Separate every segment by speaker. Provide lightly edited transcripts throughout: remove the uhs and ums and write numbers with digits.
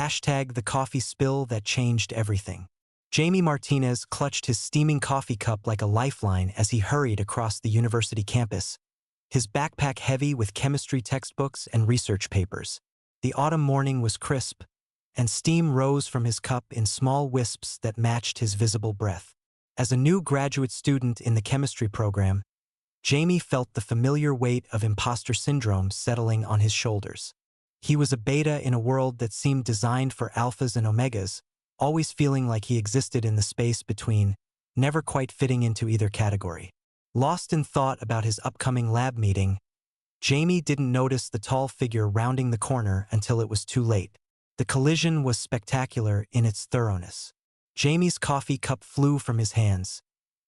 Speaker 1: Hashtag the coffee spill that changed everything. Jamie Martinez clutched his steaming coffee cup like a lifeline as he hurried across the university campus, his backpack heavy with chemistry textbooks and research papers. The autumn morning was crisp, and steam rose from his cup in small wisps that matched his visible breath. As a new graduate student in the chemistry program, Jamie felt the familiar weight of imposter syndrome settling on his shoulders. He was a beta in a world that seemed designed for alphas and omegas, always feeling like he existed in the space between, never quite fitting into either category. Lost in thought about his upcoming lab meeting, Jamie didn't notice the tall figure rounding the corner until it was too late. The collision was spectacular in its thoroughness. Jamie's coffee cup flew from his hands,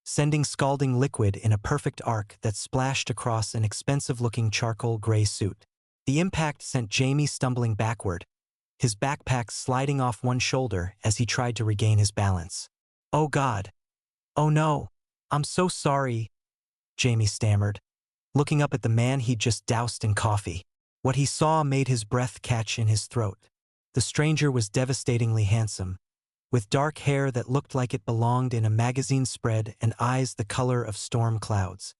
Speaker 1: sending scalding liquid in a perfect arc that splashed across an expensive-looking charcoal gray suit. The impact sent Jamie stumbling backward, his backpack sliding off one shoulder as he tried to regain his balance. "Oh God. Oh no. I'm so sorry," Jamie stammered, looking up at the man he'd just doused in coffee. What he saw made his breath catch in his throat. The stranger was devastatingly handsome, with dark hair that looked like it belonged in a magazine spread and eyes the color of storm clouds.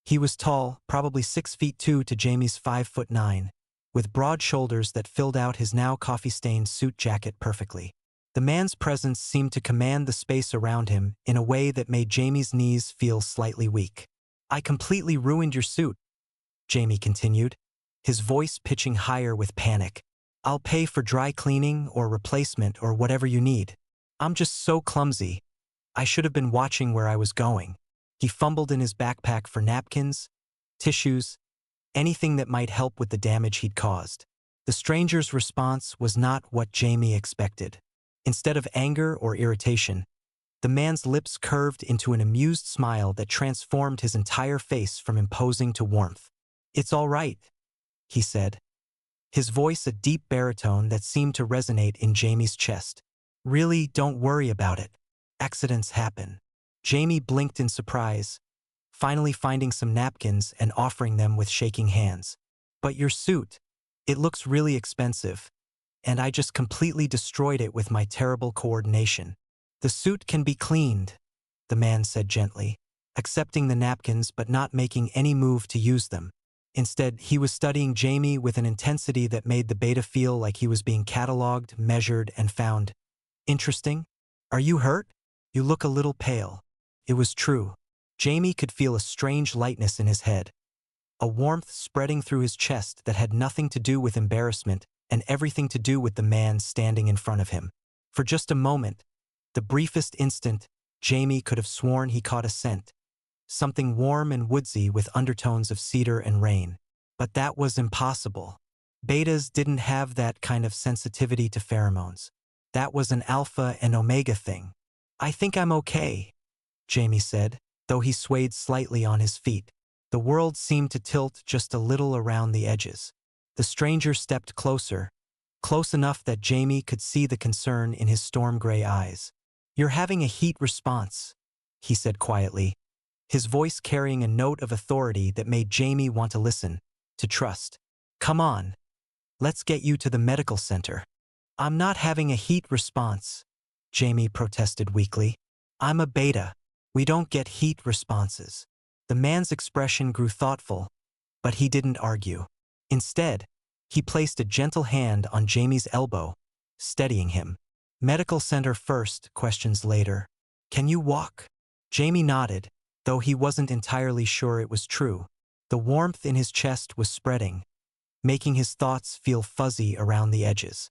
Speaker 1: He was tall, probably 6'2" to Jamie's 5'9", with broad shoulders that filled out his now coffee-stained suit jacket perfectly. The man's presence seemed to command the space around him in a way that made Jamie's knees feel slightly weak. "I completely ruined your suit," Jamie continued, his voice pitching higher with panic. "I'll pay for dry cleaning or replacement or whatever you need. I'm just so clumsy. I should have been watching where I was going." He fumbled in his backpack for napkins, tissues, anything that might help with the damage he'd caused. The stranger's response was not what Jamie expected. Instead of anger or irritation, the man's lips curved into an amused smile that transformed his entire face from imposing to warmth. "It's all right," he said, his voice a deep baritone that seemed to resonate in Jamie's chest. "Really, don't worry about it. Accidents happen." Jamie blinked in surprise, finally finding some napkins and offering them with shaking hands. "But your suit, it looks really expensive, and I just completely destroyed it with my terrible coordination." "The suit can be cleaned," the man said gently, accepting the napkins but not making any move to use them. Instead, he was studying Jamie with an intensity that made the beta feel like he was being cataloged, measured, and found. "Interesting. Are you hurt? You look a little pale." It was true. Jamie could feel a strange lightness in his head, a warmth spreading through his chest that had nothing to do with embarrassment and everything to do with the man standing in front of him. For just a moment, the briefest instant, Jamie could have sworn he caught a scent, something warm and woodsy with undertones of cedar and rain. But that was impossible. Betas didn't have that kind of sensitivity to pheromones. That was an alpha and omega thing. "I think I'm okay," Jamie said, though he swayed slightly on his feet. The world seemed to tilt just a little around the edges. The stranger stepped closer, close enough that Jamie could see the concern in his storm-gray eyes. "You're having a heat response," he said quietly, his voice carrying a note of authority that made Jamie want to listen, to trust. "Come on. Let's get you to the medical center." "I'm not having a heat response," Jamie protested weakly. "I'm a beta. We don't get heat responses." The man's expression grew thoughtful, but he didn't argue. Instead, he placed a gentle hand on Jamie's elbow, steadying him. "Medical center first, questions later. Can you walk?" Jamie nodded, though he wasn't entirely sure it was true. The warmth in his chest was spreading, making his thoughts feel fuzzy around the edges.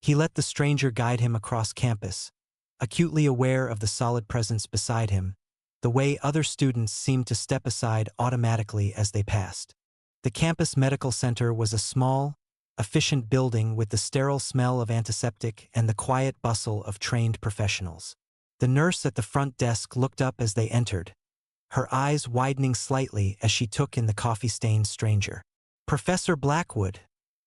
Speaker 1: He let the stranger guide him across campus, acutely aware of the solid presence beside him, the way other students seemed to step aside automatically as they passed. The campus medical center was a small, efficient building with the sterile smell of antiseptic and the quiet bustle of trained professionals. The nurse at the front desk looked up as they entered, her eyes widening slightly as she took in the coffee-stained stranger. "Professor Blackwood,"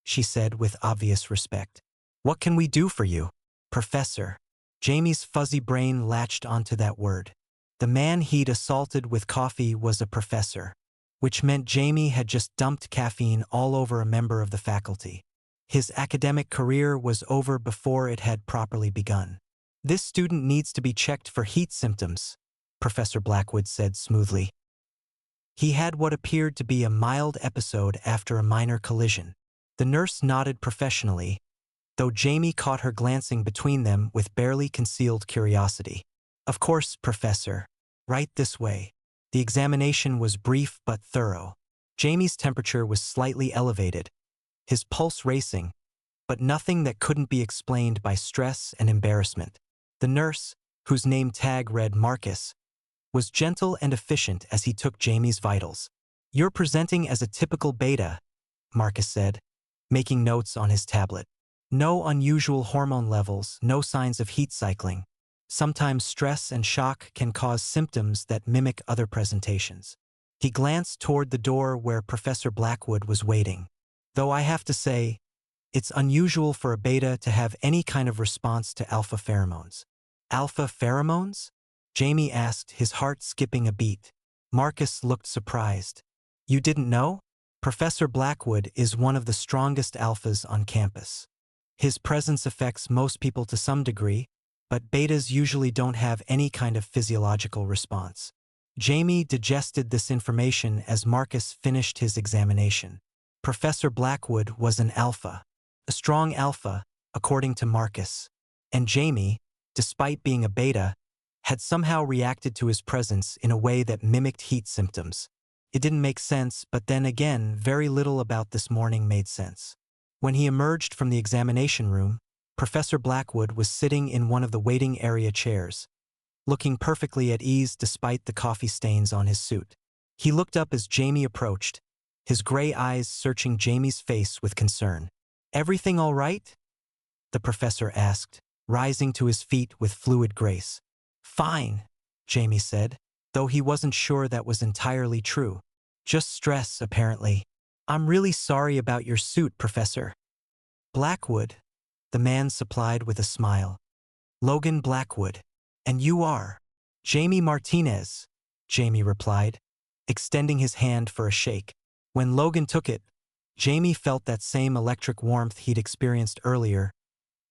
Speaker 1: she said with obvious respect. "What can we do for you?" "Professor." Jamie's fuzzy brain latched onto that word. The man he'd assaulted with coffee was a professor, which meant Jamie had just dumped caffeine all over a member of the faculty. His academic career was over before it had properly begun. This student needs to be checked for heat symptoms, Professor Blackwood said smoothly. He had what appeared to be a mild episode after a minor collision. The nurse nodded professionally, though Jamie caught her glancing between them with barely concealed curiosity. Of course, Professor. Right this way. The examination was brief but thorough. Jamie's temperature was slightly elevated, his pulse racing, but nothing that couldn't be explained by stress and embarrassment. The nurse, whose name tag read Marcus, was gentle and efficient as he took Jamie's vitals. "You're presenting as a typical beta," Marcus said, making notes on his tablet. "No unusual hormone levels, no signs of heat cycling. Sometimes stress and shock can cause symptoms that mimic other presentations." He glanced toward the door where Professor Blackwood was waiting. "Though I have to say, it's unusual for a beta to have any kind of response to alpha pheromones." "Alpha pheromones?" Jamie asked, his heart skipping a beat. Marcus looked surprised. "You didn't know? Professor Blackwood is one of the strongest alphas on campus. His presence affects most people to some degree, but betas usually don't have any kind of physiological response." Jamie digested this information as Marcus finished his examination. Professor Blackwood was an alpha. A strong alpha, according to Marcus. And Jamie, despite being a beta, had somehow reacted to his presence in a way that mimicked heat symptoms. It didn't make sense, but then again, very little about this morning made sense. When he emerged from the examination room, Professor Blackwood was sitting in one of the waiting area chairs, looking perfectly at ease despite the coffee stains on his suit. He looked up as Jamie approached, his gray eyes searching Jamie's face with concern. "Everything all right?" the professor asked, rising to his feet with fluid grace. "Fine," Jamie said, though he wasn't sure that was entirely true. "Just stress, apparently. I'm really sorry about your suit, Professor." "Blackwood," the man supplied with a smile. "Logan Blackwood. And you are?" "Jamie Martinez," Jamie replied, extending his hand for a shake. When Logan took it, Jamie felt that same electric warmth he'd experienced earlier,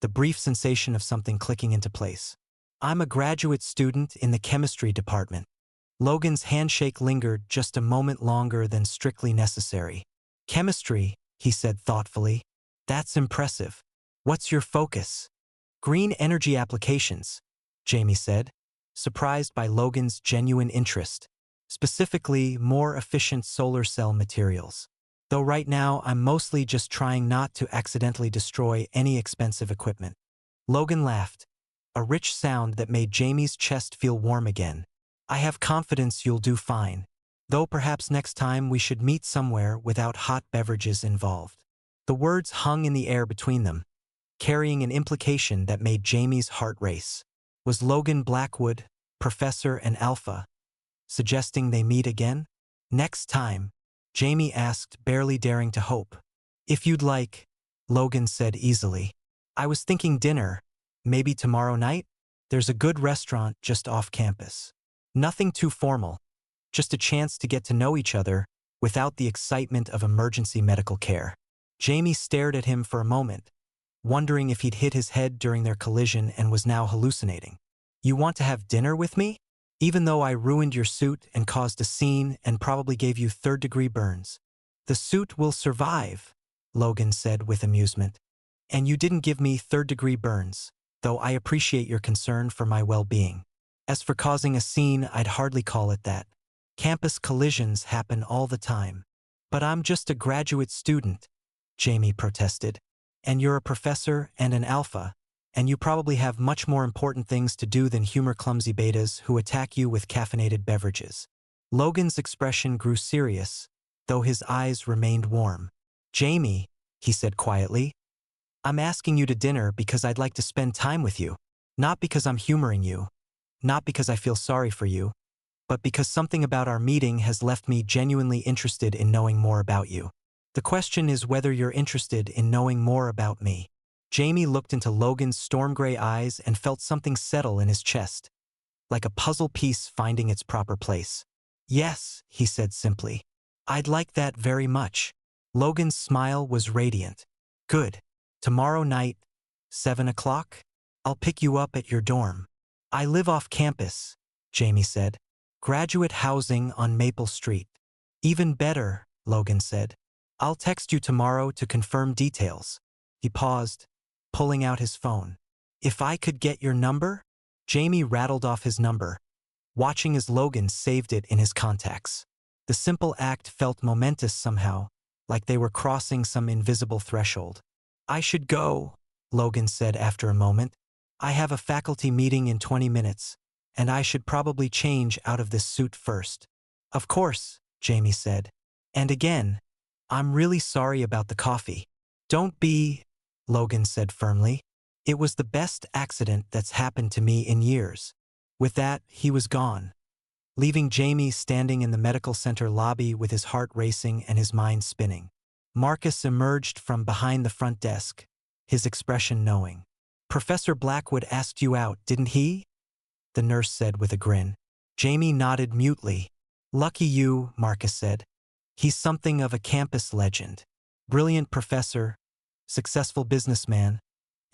Speaker 1: the brief sensation of something clicking into place. "I'm a graduate student in the chemistry department." Logan's handshake lingered just a moment longer than strictly necessary. "Chemistry," he said thoughtfully. "That's impressive. What's your focus?" "Green energy applications," Jamie said, surprised by Logan's genuine interest. "Specifically, more efficient solar cell materials. Though right now I'm mostly just trying not to accidentally destroy any expensive equipment." Logan laughed, a rich sound that made Jamie's chest feel warm again. "I have confidence you'll do fine. Though perhaps next time we should meet somewhere without hot beverages involved." The words hung in the air between them, carrying an implication that made Jamie's heart race. Was Logan Blackwood, Professor and Alpha, suggesting they meet again? "Next time?" Jamie asked, barely daring to hope. "If you'd like," Logan said easily. "I was thinking dinner, maybe tomorrow night? There's a good restaurant just off campus. Nothing too formal, just a chance to get to know each other without the excitement of emergency medical care." Jamie stared at him for a moment, wondering if he'd hit his head during their collision and was now hallucinating. "You want to have dinner with me? Even though I ruined your suit and caused a scene and probably gave you third-degree burns." "The suit will survive," Logan said with amusement. "And you didn't give me third-degree burns, though I appreciate your concern for my well-being. As for causing a scene, I'd hardly call it that. Campus collisions happen all the time." "But I'm just a graduate student," Jamie protested. "And you're a professor and an alpha, and you probably have much more important things to do than humor clumsy betas who attack you with caffeinated beverages." Logan's expression grew serious, though his eyes remained warm. "Jamie," he said quietly, "I'm asking you to dinner because I'd like to spend time with you. Not because I'm humoring you, not because I feel sorry for you, but because something about our meeting has left me genuinely interested in knowing more about you. The question is whether you're interested in knowing more about me." Jamie looked into Logan's storm-gray eyes and felt something settle in his chest, like a puzzle piece finding its proper place. "Yes," he said simply. "I'd like that very much." Logan's smile was radiant. "Good. Tomorrow night, 7 o'clock? I'll pick you up at your dorm. I live off campus, Jamie said. Graduate housing on Maple Street. Even better, Logan said. I'll text you tomorrow to confirm details. He paused, pulling out his phone. If I could get your number? Jamie rattled off his number, watching as Logan saved it in his contacts. The simple act felt momentous somehow, like they were crossing some invisible threshold. I should go, Logan said after a moment. I have a faculty meeting in 20 minutes, and I should probably change out of this suit first. Of course, Jamie said. And again, I'm really sorry about the coffee. Don't be, Logan said firmly. It was the best accident that's happened to me in years. With that, he was gone, leaving Jamie standing in the medical center lobby with his heart racing and his mind spinning. Marcus emerged from behind the front desk, his expression knowing. Professor Blackwood asked you out, didn't he? The nurse said with a grin. Jamie nodded mutely. Lucky you, Marcus said. He's something of a campus legend. Brilliant professor, successful businessman,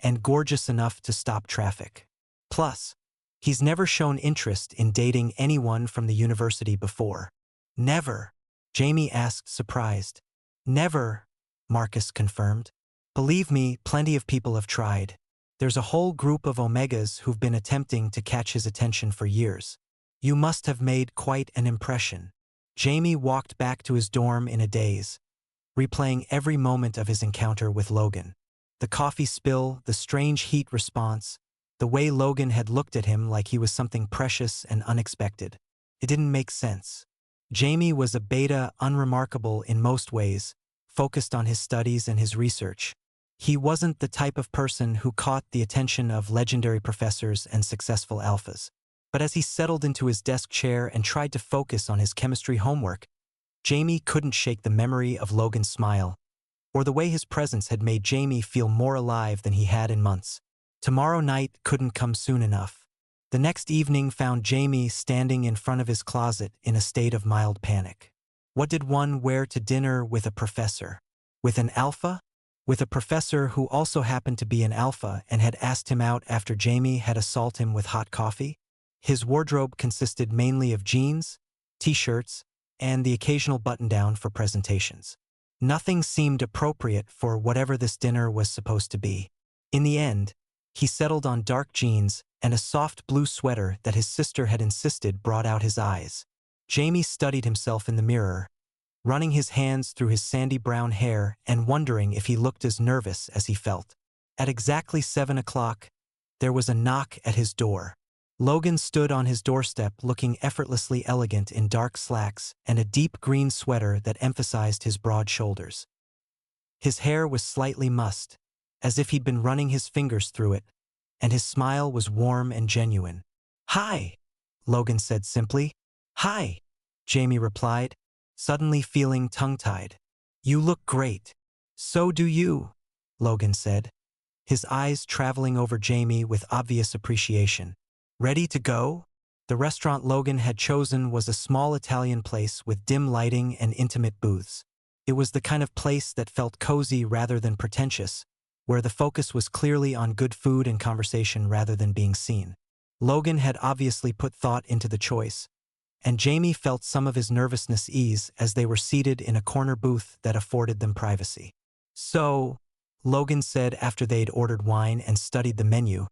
Speaker 1: and gorgeous enough to stop traffic. Plus, he's never shown interest in dating anyone from the university before. Never, Jamie asked, surprised. Never, Marcus confirmed. Believe me, plenty of people have tried. There's a whole group of Omegas who've been attempting to catch his attention for years. You must have made quite an impression. Jamie walked back to his dorm in a daze, replaying every moment of his encounter with Logan. The coffee spill, the strange heat response, the way Logan had looked at him like he was something precious and unexpected. It didn't make sense. Jamie was a beta, unremarkable in most ways, focused on his studies and his research. He wasn't the type of person who caught the attention of legendary professors and successful alphas. But as he settled into his desk chair and tried to focus on his chemistry homework, Jamie couldn't shake the memory of Logan's smile, or the way his presence had made Jamie feel more alive than he had in months. Tomorrow night couldn't come soon enough. The next evening found Jamie standing in front of his closet in a state of mild panic. What did one wear to dinner with a professor? With an alpha? With a professor who also happened to be an alpha and had asked him out after Jamie had assaulted him with hot coffee? His wardrobe consisted mainly of jeans, t-shirts, and the occasional button-down for presentations. Nothing seemed appropriate for whatever this dinner was supposed to be. In the end, he settled on dark jeans and a soft blue sweater that his sister had insisted brought out his eyes. Jamie studied himself in the mirror, running his hands through his sandy brown hair and wondering if he looked as nervous as he felt. At exactly 7 o'clock, there was a knock at his door. Logan stood on his doorstep looking effortlessly elegant in dark slacks and a deep green sweater that emphasized his broad shoulders. His hair was slightly mussed, as if he'd been running his fingers through it, and his smile was warm and genuine. "Hi," Logan said simply. "Hi," Jamie replied, suddenly feeling tongue-tied. "You look great." "So do you," Logan said, his eyes traveling over Jamie with obvious appreciation. Ready to go? The restaurant Logan had chosen was a small Italian place with dim lighting and intimate booths. It was the kind of place that felt cozy rather than pretentious, where the focus was clearly on good food and conversation rather than being seen. Logan had obviously put thought into the choice, and Jamie felt some of his nervousness ease as they were seated in a corner booth that afforded them privacy. "So," Logan said after they'd ordered wine and studied the menu,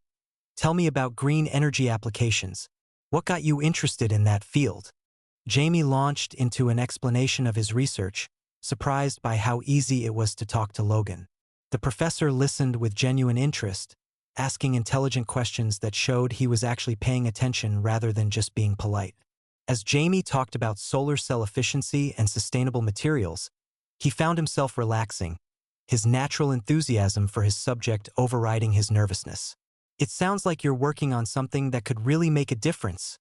Speaker 1: "tell me about green energy applications. What got you interested in that field?" Jamie launched into an explanation of his research, surprised by how easy it was to talk to Logan. The professor listened with genuine interest, asking intelligent questions that showed he was actually paying attention rather than just being polite. As Jamie talked about solar cell efficiency and sustainable materials, he found himself relaxing, his natural enthusiasm for his subject overriding his nervousness. "It sounds like you're working on something that could really make a difference,"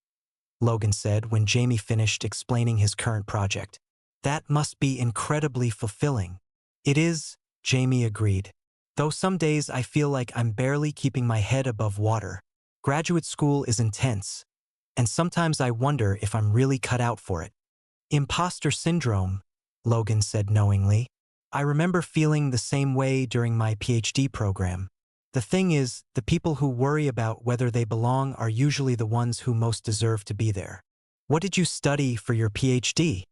Speaker 1: Logan said when Jamie finished explaining his current project. "That must be incredibly fulfilling." "It is," Jamie agreed. "Though some days I feel like I'm barely keeping my head above water. Graduate school is intense, and sometimes I wonder if I'm really cut out for it." "Imposter syndrome," Logan said knowingly. I remember feeling the same way during my PhD program. The thing is, the people who worry about whether they belong are usually the ones who most deserve to be there. What did you study for your PhD?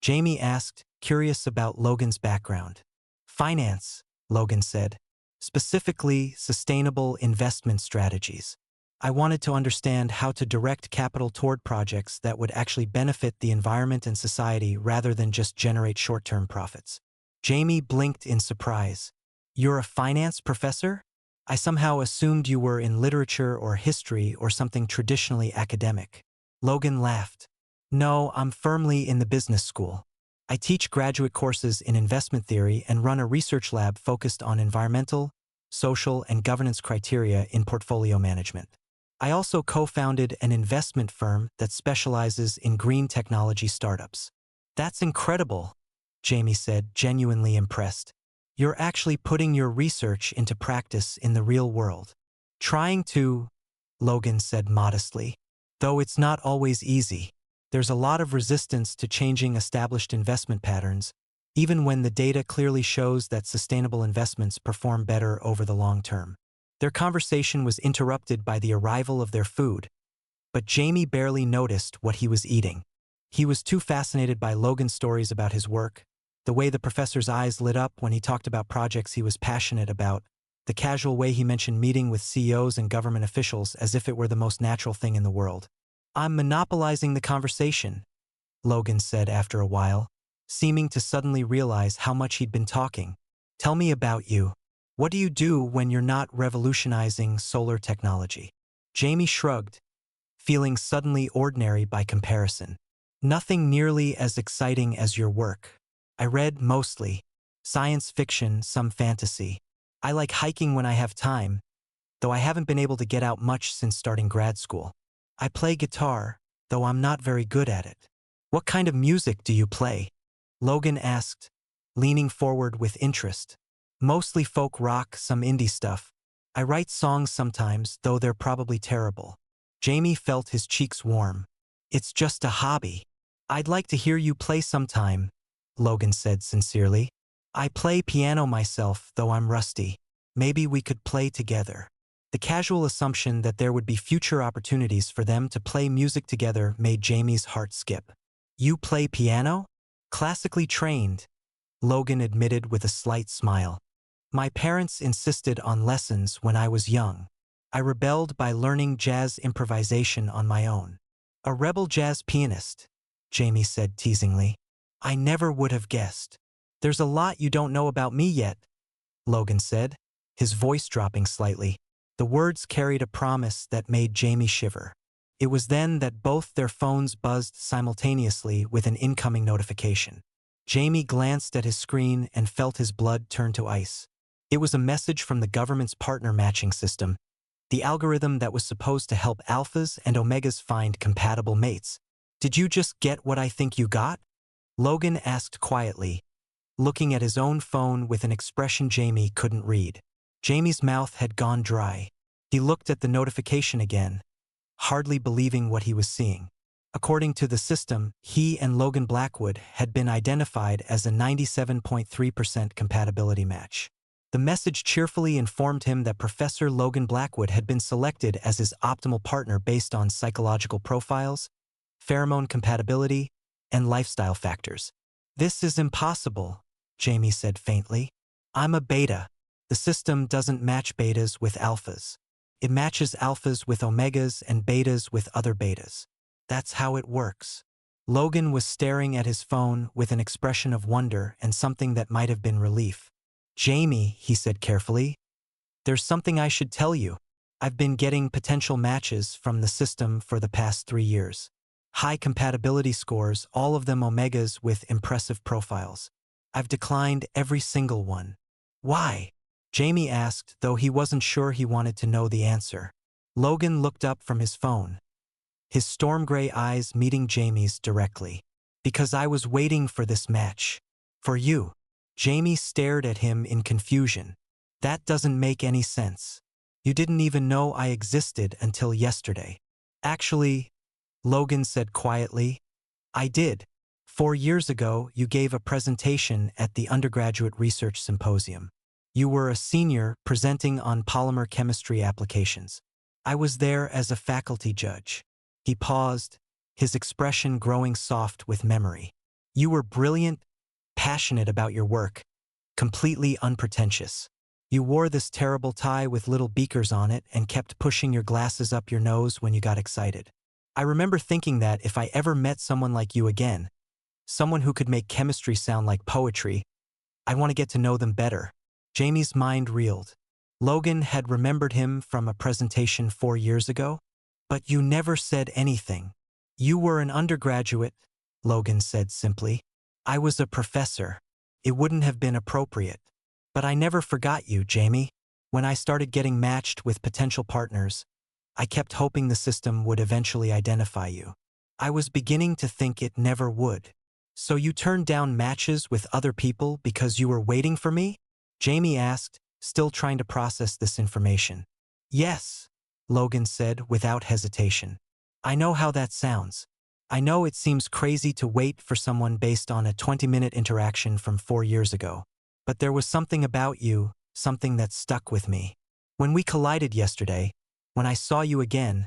Speaker 1: Jamie asked, curious about Logan's background. Finance, Logan said. Specifically, sustainable investment strategies. I wanted to understand how to direct capital toward projects that would actually benefit the environment and society rather than just generate short-term profits. Jamie blinked in surprise. You're a finance professor? I somehow assumed you were in literature or history or something traditionally academic. Logan laughed. No, I'm firmly in the business school. I teach graduate courses in investment theory and run a research lab focused on environmental, social, and governance criteria in portfolio management. I also co-founded an investment firm that specializes in green technology startups. That's incredible, Jamie said, genuinely impressed. You're actually putting your research into practice in the real world. Trying to, Logan said modestly. Though it's not always easy. There's a lot of resistance to changing established investment patterns, even when the data clearly shows that sustainable investments perform better over the long term. Their conversation was interrupted by the arrival of their food, but Jamie barely noticed what he was eating. He was too fascinated by Logan's stories about his work, the way the professor's eyes lit up when he talked about projects he was passionate about, the casual way he mentioned meeting with CEOs and government officials as if it were the most natural thing in the world. I'm monopolizing the conversation, Logan said after a while, seeming to suddenly realize how much he'd been talking. Tell me about you. What do you do when you're not revolutionizing solar technology? Jamie shrugged, feeling suddenly ordinary by comparison. Nothing nearly as exciting as your work. I read mostly science fiction, some fantasy. I like hiking when I have time, though I haven't been able to get out much since starting grad school. I play guitar, though I'm not very good at it. What kind of music do you play? Logan asked, leaning forward with interest. Mostly folk rock, some indie stuff. I write songs sometimes, though they're probably terrible. Jamie felt his cheeks warm. It's just a hobby. I'd like to hear you play sometime, Logan said sincerely. I play piano myself, though I'm rusty. Maybe we could play together. The casual assumption that there would be future opportunities for them to play music together made Jamie's heart skip. You play piano? Classically trained, Logan admitted with a slight smile. My parents insisted on lessons when I was young. I rebelled by learning jazz improvisation on my own. A rebel jazz pianist, Jamie said teasingly. I never would have guessed. There's a lot you don't know about me yet, Logan said, his voice dropping slightly. The words carried a promise that made Jamie shiver. It was then that both their phones buzzed simultaneously with an incoming notification. Jamie glanced at his screen and felt his blood turn to ice. It was a message from the government's partner matching system, the algorithm that was supposed to help alphas and omegas find compatible mates. Did you just get what I think you got? Logan asked quietly, looking at his own phone with an expression Jamie couldn't read. Jamie's mouth had gone dry. He looked at the notification again, hardly believing what he was seeing. According to the system, he and Logan Blackwood had been identified as a 97.3% compatibility match. The message cheerfully informed him that Professor Logan Blackwood had been selected as his optimal partner based on psychological profiles, pheromone compatibility, and lifestyle factors. This is impossible, Jamie said faintly. I'm a beta. The system doesn't match betas with alphas. It matches alphas with omegas and betas with other betas. That's how it works. Logan was staring at his phone with an expression of wonder and something that might have been relief. Jamie, he said carefully, there's something I should tell you. I've been getting potential matches from the system for the past 3 years. High compatibility scores, all of them omegas with impressive profiles. I've declined every single one. Why? Jamie asked, though he wasn't sure he wanted to know the answer. Logan looked up from his phone, his storm gray eyes meeting Jamie's directly. Because I was waiting for this match. For you. Jamie stared at him in confusion. That doesn't make any sense. You didn't even know I existed until yesterday. Actually, Logan said quietly, I did. 4 years ago, you gave a presentation at the undergraduate research symposium. You were a senior presenting on polymer chemistry applications. I was there as a faculty judge." He paused, his expression growing soft with memory. "You were brilliant, passionate about your work, completely unpretentious. You wore this terrible tie with little beakers on it and kept pushing your glasses up your nose when you got excited. I remember thinking that if I ever met someone like you again, someone who could make chemistry sound like poetry, I want to get to know them better." Jamie's mind reeled. Logan had remembered him from a presentation 4 years ago. "But you never said anything." "You were an undergraduate," Logan said simply. "I was a professor. It wouldn't have been appropriate. But I never forgot you, Jamie. When I started getting matched with potential partners, I kept hoping the system would eventually identify you. I was beginning to think it never would." "So you turned down matches with other people because you were waiting for me?" Jamie asked, still trying to process this information. "Yes," Logan said without hesitation. "I know how that sounds. I know it seems crazy to wait for someone based on a 20-minute interaction from 4 years ago. But there was something about you, something that stuck with me. When we collided yesterday, when I saw you again,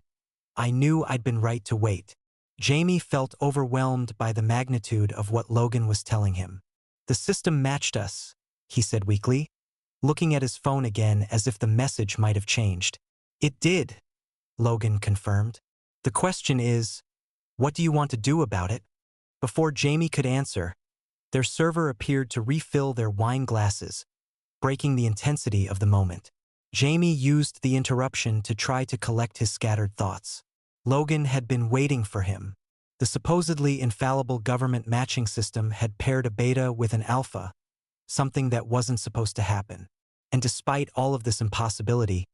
Speaker 1: I knew I'd been right to wait." Jamie felt overwhelmed by the magnitude of what Logan was telling him. "The system matched us," he said weakly, looking at his phone again as if the message might have changed. "It did," Logan confirmed. "The question is, what do you want to do about it?" Before Jamie could answer, their server appeared to refill their wine glasses, breaking the intensity of the moment. Jamie used the interruption to try to collect his scattered thoughts. Logan had been waiting for him. The supposedly infallible government matching system had paired a beta with an alpha, something that wasn't supposed to happen. And despite all of this impossibility,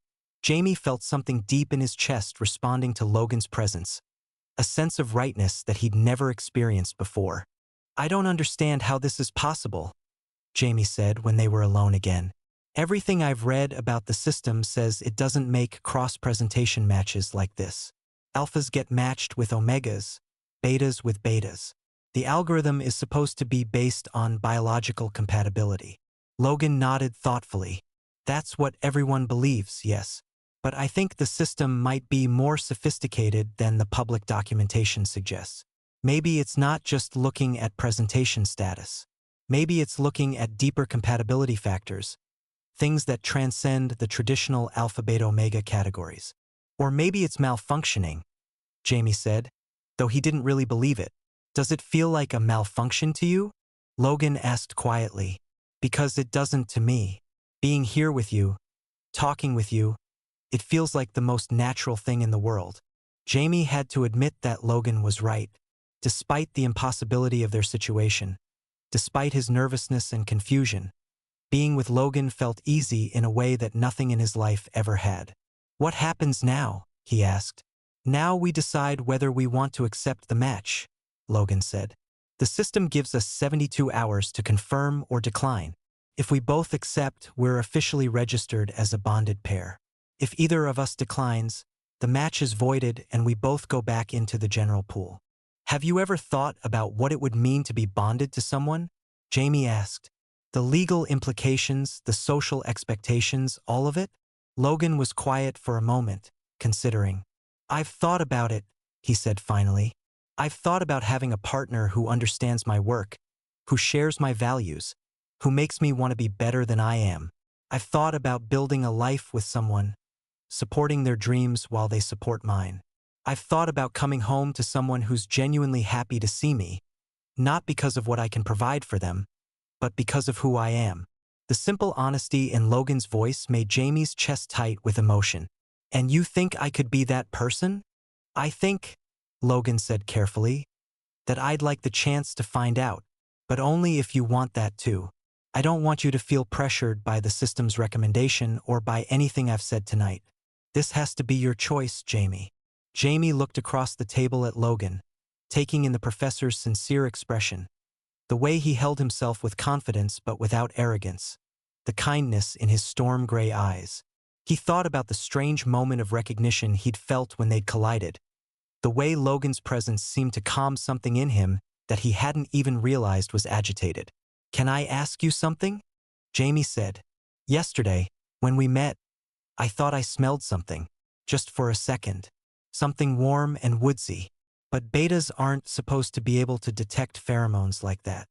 Speaker 1: Jamie felt something deep in his chest responding to Logan's presence, a sense of rightness that he'd never experienced before. "I don't understand how this is possible," Jamie said when they were alone again. "Everything I've read about the system says it doesn't make cross-presentation matches like this. Alphas get matched with omegas, betas with betas. The algorithm is supposed to be based on biological compatibility." Logan nodded thoughtfully. "That's what everyone believes, yes. But I think the system might be more sophisticated than the public documentation suggests. Maybe it's not just looking at presentation status. Maybe it's looking at deeper compatibility factors, things that transcend the traditional alpha-beta-omega categories. Or maybe it's malfunctioning," Jamie said, though he didn't really believe it. "Does it feel like a malfunction to you?" Logan asked quietly. "Because it doesn't to me. Being here with you, talking with you, it feels like the most natural thing in the world." Jamie had to admit that Logan was right. Despite the impossibility of their situation, despite his nervousness and confusion, being with Logan felt easy in a way that nothing in his life ever had. "What happens now?" he asked. "Now we decide whether we want to accept the match," Logan said. "The system gives us 72 hours to confirm or decline. If we both accept, we're officially registered as a bonded pair. If either of us declines, the match is voided and we both go back into the general pool." "Have you ever thought about what it would mean to be bonded to someone?" Jamie asked. "The legal implications, the social expectations, all of it?" Logan was quiet for a moment, considering. "I've thought about it," he said finally. "I've thought about having a partner who understands my work, who shares my values, who makes me want to be better than I am. I've thought about building a life with someone, supporting their dreams while they support mine. I've thought about coming home to someone who's genuinely happy to see me, not because of what I can provide for them, but because of who I am." The simple honesty in Logan's voice made Jamie's chest tight with emotion. "And you think I could be that person?" "I think," Logan said carefully, "that I'd like the chance to find out, but only if you want that too. I don't want you to feel pressured by the system's recommendation or by anything I've said tonight. This has to be your choice, Jamie." Jamie looked across the table at Logan, taking in the professor's sincere expression, the way he held himself with confidence but without arrogance, the kindness in his storm-gray eyes. He thought about the strange moment of recognition he'd felt when they'd collided, the way Logan's presence seemed to calm something in him that he hadn't even realized was agitated. "Can I ask you something?" Jamie said. "Yesterday, when we met, I thought I smelled something, just for a second. Something warm and woodsy. But betas aren't supposed to be able to detect pheromones like that."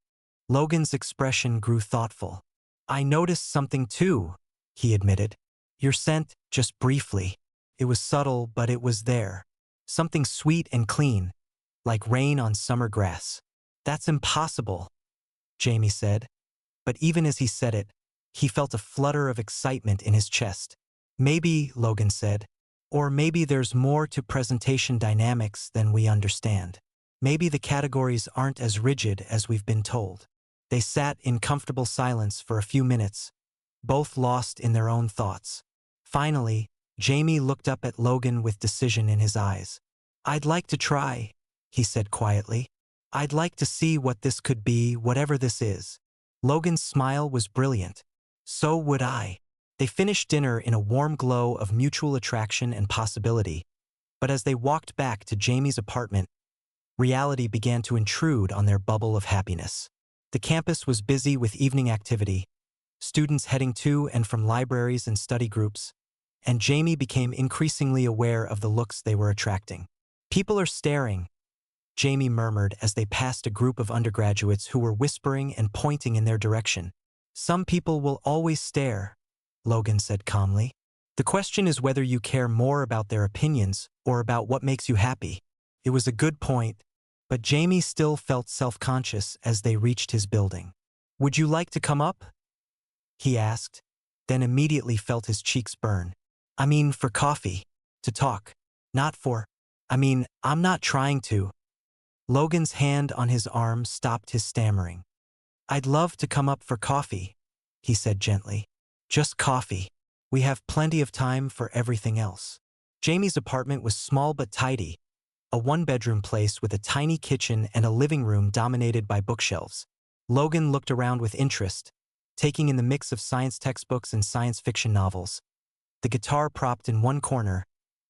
Speaker 1: Logan's expression grew thoughtful. "I noticed something too," he admitted. "Your scent, just briefly. It was subtle, but it was there. Something sweet and clean, like rain on summer grass." "That's impossible," Jamie said. But even as he said it, he felt a flutter of excitement in his chest. "Maybe," Logan said, "or maybe there's more to presentation dynamics than we understand. Maybe the categories aren't as rigid as we've been told." They sat in comfortable silence for a few minutes, both lost in their own thoughts. Finally, Jamie looked up at Logan with decision in his eyes. "I'd like to try," he said quietly. "I'd like to see what this could be, whatever this is." Logan's smile was brilliant. "So would I." They finished dinner in a warm glow of mutual attraction and possibility, but as they walked back to Jamie's apartment, reality began to intrude on their bubble of happiness. The campus was busy with evening activity, students heading to and from libraries and study groups, and Jamie became increasingly aware of the looks they were attracting. "People are staring," Jamie murmured as they passed a group of undergraduates who were whispering and pointing in their direction. "Some people will always stare," Logan said calmly. "The question is whether you care more about their opinions or about what makes you happy." It was a good point, but Jamie still felt self-conscious as they reached his building. "Would you like to come up?" he asked, then immediately felt his cheeks burn. "I mean, for coffee. To talk. Not for... I'm not trying to." Logan's hand on his arm stopped his stammering. "I'd love to come up for coffee," he said gently. "Just coffee. We have plenty of time for everything else." Jamie's apartment was small but tidy, a one-bedroom place with a tiny kitchen and a living room dominated by bookshelves. Logan looked around with interest, taking in the mix of science textbooks and science fiction novels. The guitar propped in one corner,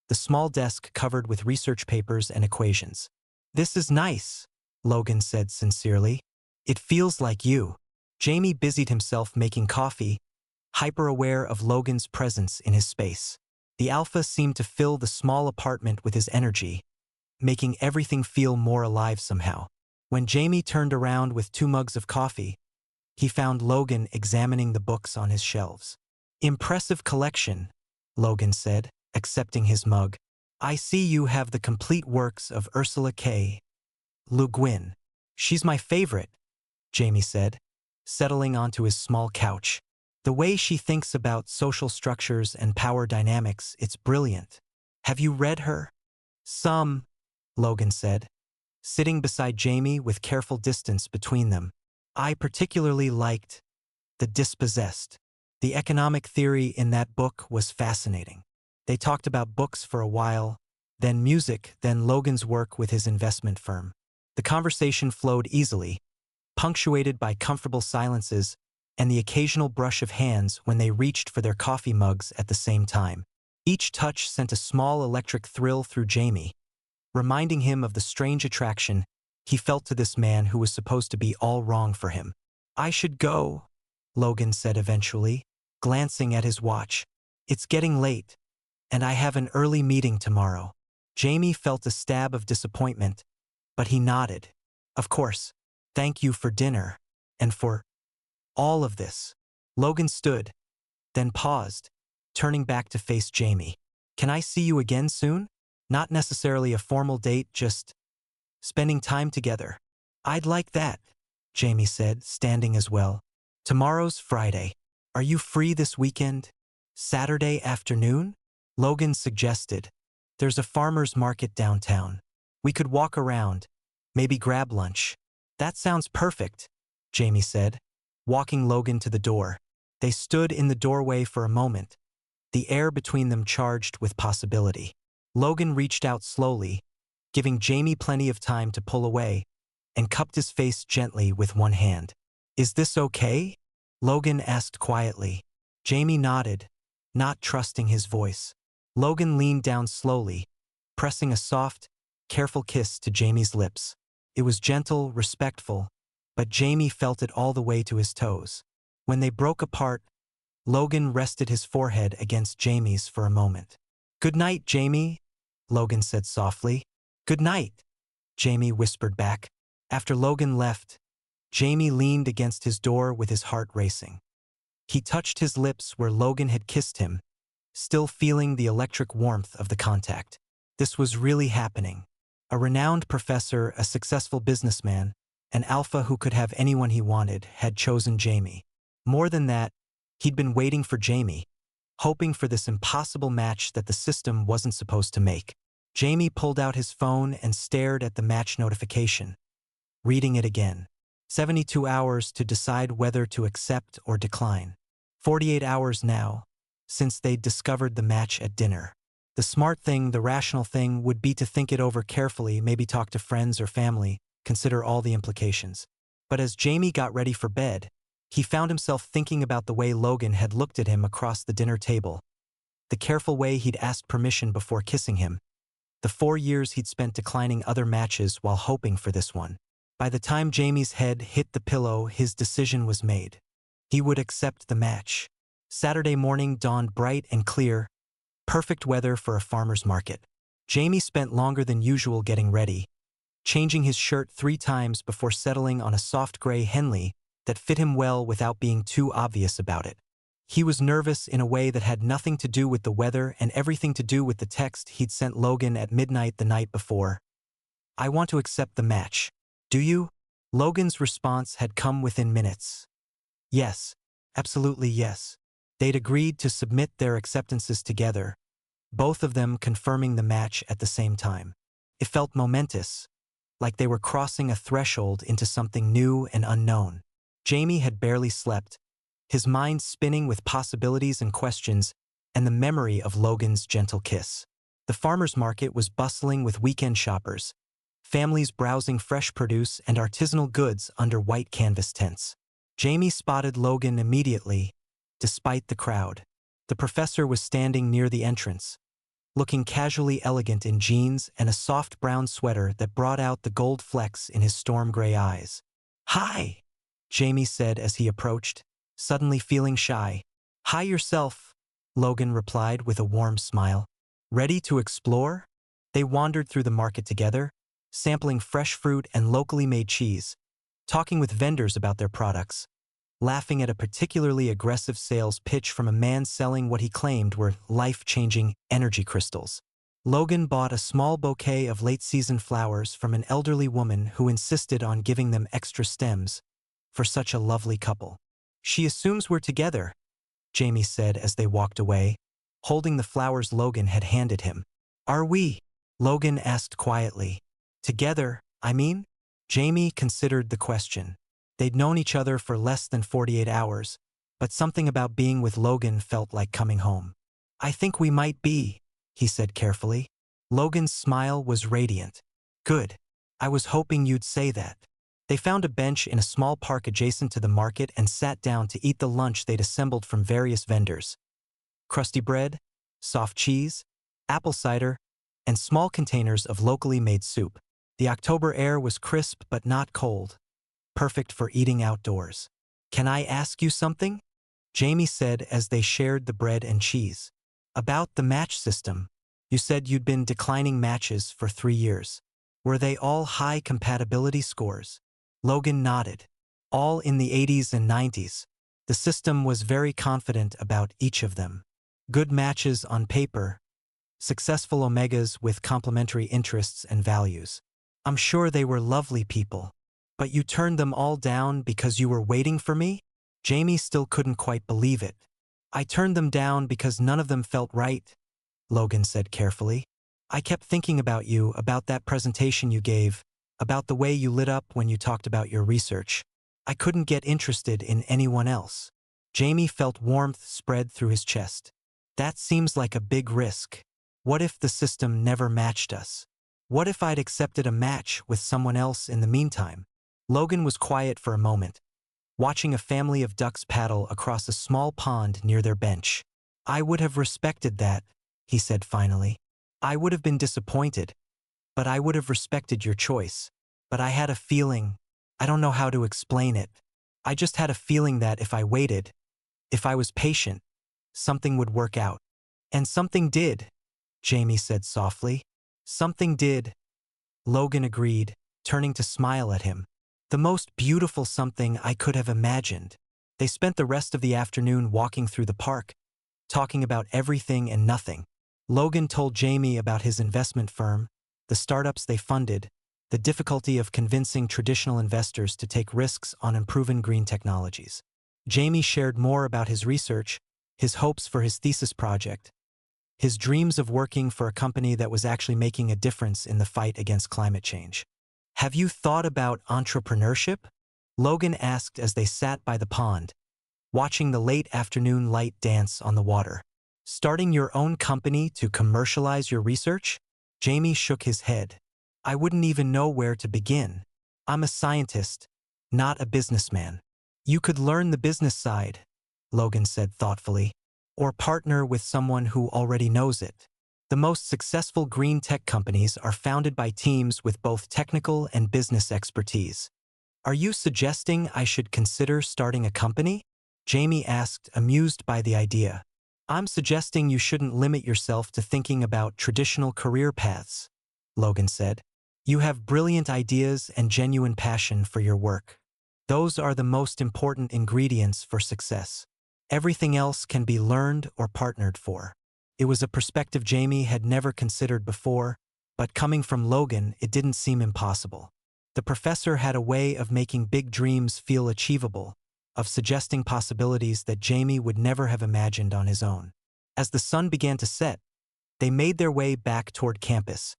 Speaker 1: the small desk covered with research papers and equations. "This is nice," Logan said sincerely. "It feels like you." Jamie busied himself making coffee, hyper-aware of Logan's presence in his space. The alpha seemed to fill the small apartment with his energy, making everything feel more alive somehow. When Jamie turned around with 2 mugs of coffee, he found Logan examining the books on his shelves. "Impressive collection," Logan said, accepting his mug. "I see you have the complete works of Ursula K. Le Guin." "She's my favorite," Jamie said, settling onto his small couch. "The way she thinks about social structures and power dynamics, it's brilliant." "Have you read her?" "Some," Logan said, sitting beside Jamie with careful distance between them. "I particularly liked The Dispossessed. The economic theory in that book was fascinating." They talked about books for a while, then music, then Logan's work with his investment firm. The conversation flowed easily, punctuated by comfortable silences and the occasional brush of hands when they reached for their coffee mugs at the same time. Each touch sent a small electric thrill through Jamie, reminding him of the strange attraction he felt to this man who was supposed to be all wrong for him. "I should go," Logan said eventually, glancing at his watch. "It's getting late, and I have an early meeting tomorrow." Jamie felt a stab of disappointment, but he nodded. "Of course. Thank you for dinner, and for all of this." Logan stood, then paused, turning back to face Jamie. "Can I see you again soon? Not necessarily a formal date, just spending time together." "I'd like that," Jamie said, standing as well. "Tomorrow's Friday. Are you free this weekend? Saturday afternoon?" Logan suggested. "There's a farmer's market downtown. We could walk around, maybe grab lunch." "That sounds perfect," Jamie said, walking Logan to the door. They stood in the doorway for a moment, the air between them charged with possibility. Logan reached out slowly, giving Jamie plenty of time to pull away, and cupped his face gently with one hand. "Is this okay?" Logan asked quietly. Jamie nodded, not trusting his voice. Logan leaned down slowly, pressing a soft, careful kiss to Jamie's lips. It was gentle, respectful, but Jamie felt it all the way to his toes. When they broke apart, Logan rested his forehead against Jamie's for a moment. "Good night, Jamie," Logan said softly. "Good night," Jamie whispered back. After Logan left, Jamie leaned against his door with his heart racing. He touched his lips where Logan had kissed him, still feeling the electric warmth of the contact. This was really happening. A renowned professor, a successful businessman, an alpha who could have anyone he wanted, had chosen Jamie. More than that, he'd been waiting for Jamie, hoping for this impossible match that the system wasn't supposed to make. Jamie pulled out his phone and stared at the match notification, reading it again. 72 hours to decide whether to accept or decline. 48 hours now, since they'd discovered the match at dinner. The smart thing, the rational thing, would be to think it over carefully, maybe talk to friends or family, consider all the implications. But as Jamie got ready for bed, he found himself thinking about the way Logan had looked at him across the dinner table, the careful way he'd asked permission before kissing him, the 4 years he'd spent declining other matches while hoping for this one. By the time Jamie's head hit the pillow, his decision was made. He would accept the match. Saturday morning dawned bright and clear, perfect weather for a farmer's market. Jamie spent longer than usual getting ready, changing his shirt 3 times before settling on a soft gray Henley that fit him well without being too obvious about it. He was nervous in a way that had nothing to do with the weather and everything to do with the text he'd sent Logan at midnight the night before. "I want to accept the match. Do you?" Logan's response had come within minutes. Yes, absolutely yes. They'd agreed to submit their acceptances together, both of them confirming the match at the same time. It felt momentous, like they were crossing a threshold into something new and unknown. Jamie had barely slept, his mind spinning with possibilities and questions, and the memory of Logan's gentle kiss. The farmer's market was bustling with weekend shoppers, families browsing fresh produce and artisanal goods under white canvas tents. Jamie spotted Logan immediately, despite the crowd. The professor was standing near the entrance, looking casually elegant in jeans and a soft brown sweater that brought out the gold flecks in his storm gray eyes. "Hi," Jamie said as he approached, suddenly feeling shy. "Hi yourself," Logan replied with a warm smile. "Ready to explore?" They wandered through the market together, sampling fresh fruit and locally made cheese, talking with vendors about their products, laughing at a particularly aggressive sales pitch from a man selling what he claimed were life-changing energy crystals. Logan bought a small bouquet of late-season flowers from an elderly woman who insisted on giving them extra stems for such a lovely couple. "She assumes we're together," Jamie said as they walked away, holding the flowers Logan had handed him. "Are we?" Logan asked quietly. "Together, I mean?" Jamie considered the question. They'd known each other for less than 48 hours, but something about being with Logan felt like coming home. "I think we might be," he said carefully. Logan's smile was radiant. "Good. I was hoping you'd say that." They found a bench in a small park adjacent to the market and sat down to eat the lunch they'd assembled from various vendors. Crusty bread, soft cheese, apple cider, and small containers of locally made soup. The October air was crisp but not cold, perfect for eating outdoors. "Can I ask you something?" Jamie said as they shared the bread and cheese. "About the match system. You said you'd been declining matches for 3 years. Were they all high compatibility scores?" Logan nodded. "All in the 80s and 90s. The system was very confident about each of them. Good matches on paper, successful omegas with complementary interests and values. I'm sure they were lovely people. But you turned them all down because you were waiting for me?" Jamie still couldn't quite believe it. "I turned them down because none of them felt right," Logan said carefully. "I kept thinking about you, about that presentation you gave, about the way you lit up when you talked about your research. I couldn't get interested in anyone else." Jamie felt warmth spread through his chest. "That seems like a big risk. What if the system never matched us? What if I'd accepted a match with someone else in the meantime?" Logan was quiet for a moment, watching a family of ducks paddle across a small pond near their bench. "I would have respected that," he said finally. "I would have been disappointed, but I would have respected your choice." but I had a feeling, I don't know how to explain it. I just had a feeling that if I waited, if I was patient, something would work out. And something did, Jamie said softly. Something did, Logan agreed, turning to smile at him. The most beautiful something I could have imagined. They spent the rest of the afternoon walking through the park, talking about everything and nothing. Logan told Jamie about his investment firm, the startups they funded, the difficulty of convincing traditional investors to take risks on unproven green technologies. Jamie shared more about his research, his hopes for his thesis project, his dreams of working for a company that was actually making a difference in the fight against climate change. Have you thought about entrepreneurship? Logan asked as they sat by the pond, watching the late afternoon light dance on the water. Starting your own company to commercialize your research? Jamie shook his head. I wouldn't even know where to begin. I'm a scientist, not a businessman. You could learn the business side, Logan said thoughtfully, or partner with someone who already knows it. The most successful green tech companies are founded by teams with both technical and business expertise. Are you suggesting I should consider starting a company? Jamie asked, amused by the idea. I'm suggesting you shouldn't limit yourself to thinking about traditional career paths, Logan said. You have brilliant ideas and genuine passion for your work. Those are the most important ingredients for success. Everything else can be learned or partnered for. It was a perspective Jamie had never considered before, but coming from Logan, it didn't seem impossible. The professor had a way of making big dreams feel achievable, of suggesting possibilities that Jamie would never have imagined on his own. As the sun began to set, they made their way back toward campus,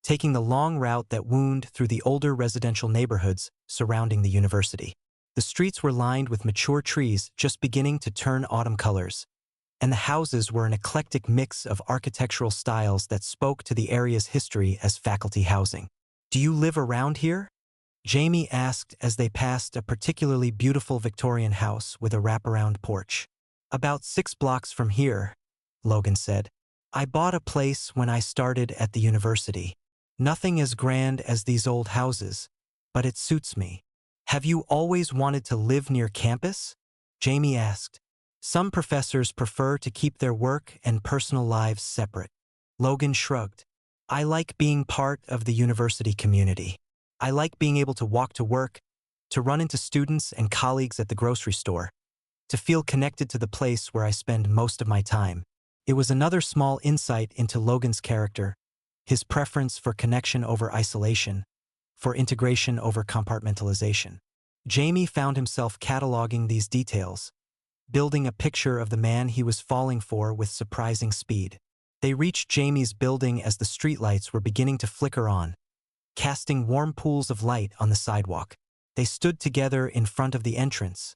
Speaker 1: taking the long route that wound through the older residential neighborhoods surrounding the university. The streets were lined with mature trees just beginning to turn autumn colors, and the houses were an eclectic mix of architectural styles that spoke to the area's history as faculty housing. Do you live around here? Jamie asked as they passed a particularly beautiful Victorian house with a wraparound porch. About 6 blocks from here, Logan said. I bought a place when I started at the university. Nothing as grand as these old houses, but it suits me. Have you always wanted to live near campus? Jamie asked. Some professors prefer to keep their work and personal lives separate. Logan shrugged. I like being part of the university community. I like being able to walk to work, to run into students and colleagues at the grocery store, to feel connected to the place where I spend most of my time. It was another small insight into Logan's character, his preference for connection over isolation, for integration over compartmentalization. Jamie found himself cataloging these details, building a picture of the man he was falling for with surprising speed. They reached Jamie's building as the streetlights were beginning to flicker on, casting warm pools of light on the sidewalk. They stood together in front of the entrance,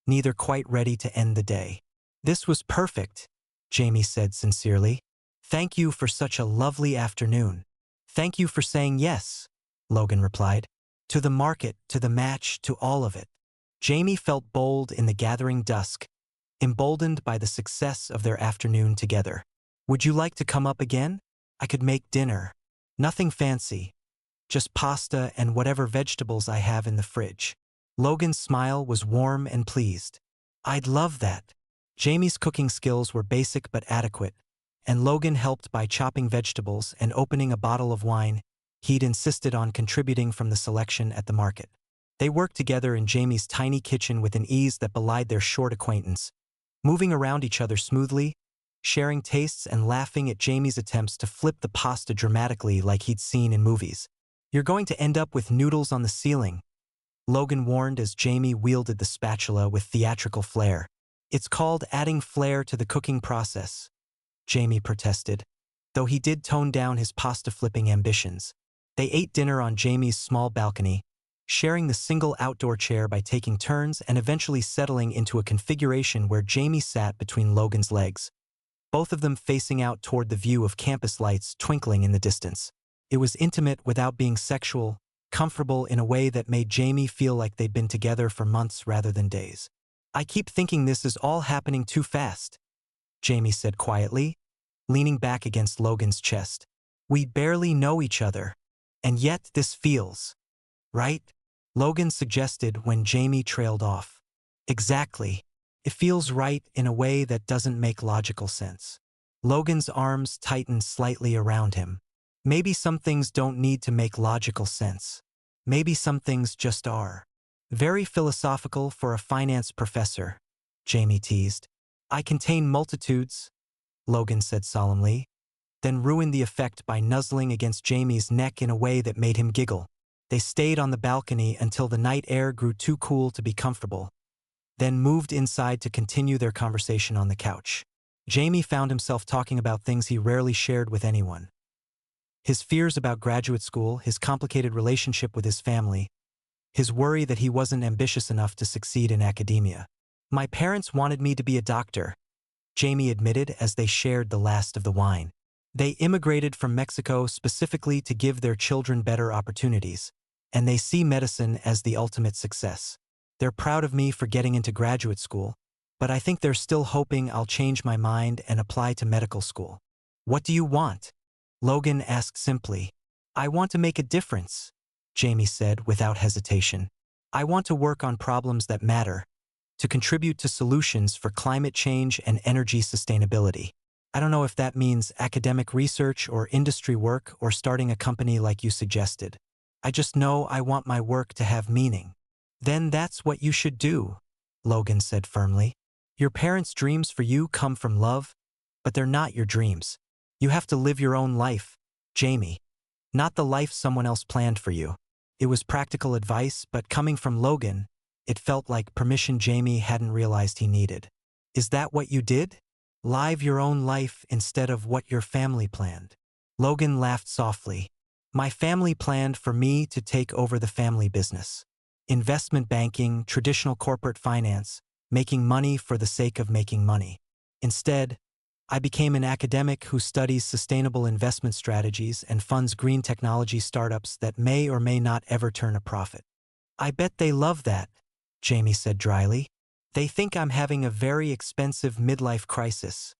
Speaker 1: neither quite ready to end the day. This was perfect, Jamie said sincerely. Thank you for such a lovely afternoon. Thank you for saying yes, Logan replied. To the market, to the match, to all of it. Jamie felt bold in the gathering dusk, emboldened by the success of their afternoon together. Would you like to come up again? I could make dinner. Nothing fancy, just pasta and whatever vegetables I have in the fridge. Logan's smile was warm and pleased. I'd love that. Jamie's cooking skills were basic but adequate, and Logan helped by chopping vegetables and opening a bottle of wine he'd insisted on contributing from the selection at the market. They worked together in Jamie's tiny kitchen with an ease that belied their short acquaintance, moving around each other smoothly, sharing tastes and laughing at Jamie's attempts to flip the pasta dramatically like he'd seen in movies. You're going to end up with noodles on the ceiling, Logan warned as Jamie wielded the spatula with theatrical flair. It's called adding flair to the cooking process, Jamie protested, though he did tone down his pasta-flipping ambitions. They ate dinner on Jamie's small balcony, sharing the single outdoor chair by taking turns and eventually settling into a configuration where Jamie sat between Logan's legs, both of them facing out toward the view of campus lights twinkling in the distance. It was intimate without being sexual, comfortable in a way that made Jamie feel like they'd been together for months rather than days. I keep thinking this is all happening too fast, Jamie said quietly, leaning back against Logan's chest. We barely know each other, and yet this feels right? Logan suggested when Jamie trailed off. Exactly. It feels right in a way that doesn't make logical sense. Logan's arms tightened slightly around him. Maybe some things don't need to make logical sense. Maybe some things just are. Very philosophical for a finance professor, Jamie teased. I contain multitudes, Logan said solemnly, then ruined the effect by nuzzling against Jamie's neck in a way that made him giggle. They stayed on the balcony until the night air grew too cool to be comfortable, then moved inside to continue their conversation on the couch. Jamie found himself talking about things he rarely shared with anyone. His fears about graduate school, his complicated relationship with his family, his worry that he wasn't ambitious enough to succeed in academia. My parents wanted me to be a doctor, Jamie admitted as they shared the last of the wine. They immigrated from Mexico specifically to give their children better opportunities, and they see medicine as the ultimate success. They're proud of me for getting into graduate school, but I think they're still hoping I'll change my mind and apply to medical school. What do you want? Logan asked simply. I want to make a difference, Jamie said without hesitation. I want to work on problems that matter, to contribute to solutions for climate change and energy sustainability. I don't know if that means academic research or industry work or starting a company like you suggested. I just know I want my work to have meaning. Then that's what you should do, Logan said firmly. Your parents' dreams for you come from love, but they're not your dreams. You have to live your own life, Jamie. Not the life someone else planned for you. It was practical advice, but coming from Logan, it felt like permission Jamie hadn't realized he needed. Is that what you did? Live your own life instead of what your family planned. Logan laughed softly. My family planned for me to take over the family business. Investment banking, traditional corporate finance, making money for the sake of making money. Instead, I became an academic who studies sustainable investment strategies and funds green technology startups that may or may not ever turn a profit. I bet they love that, Jamie said dryly. They think I'm having a very expensive midlife crisis,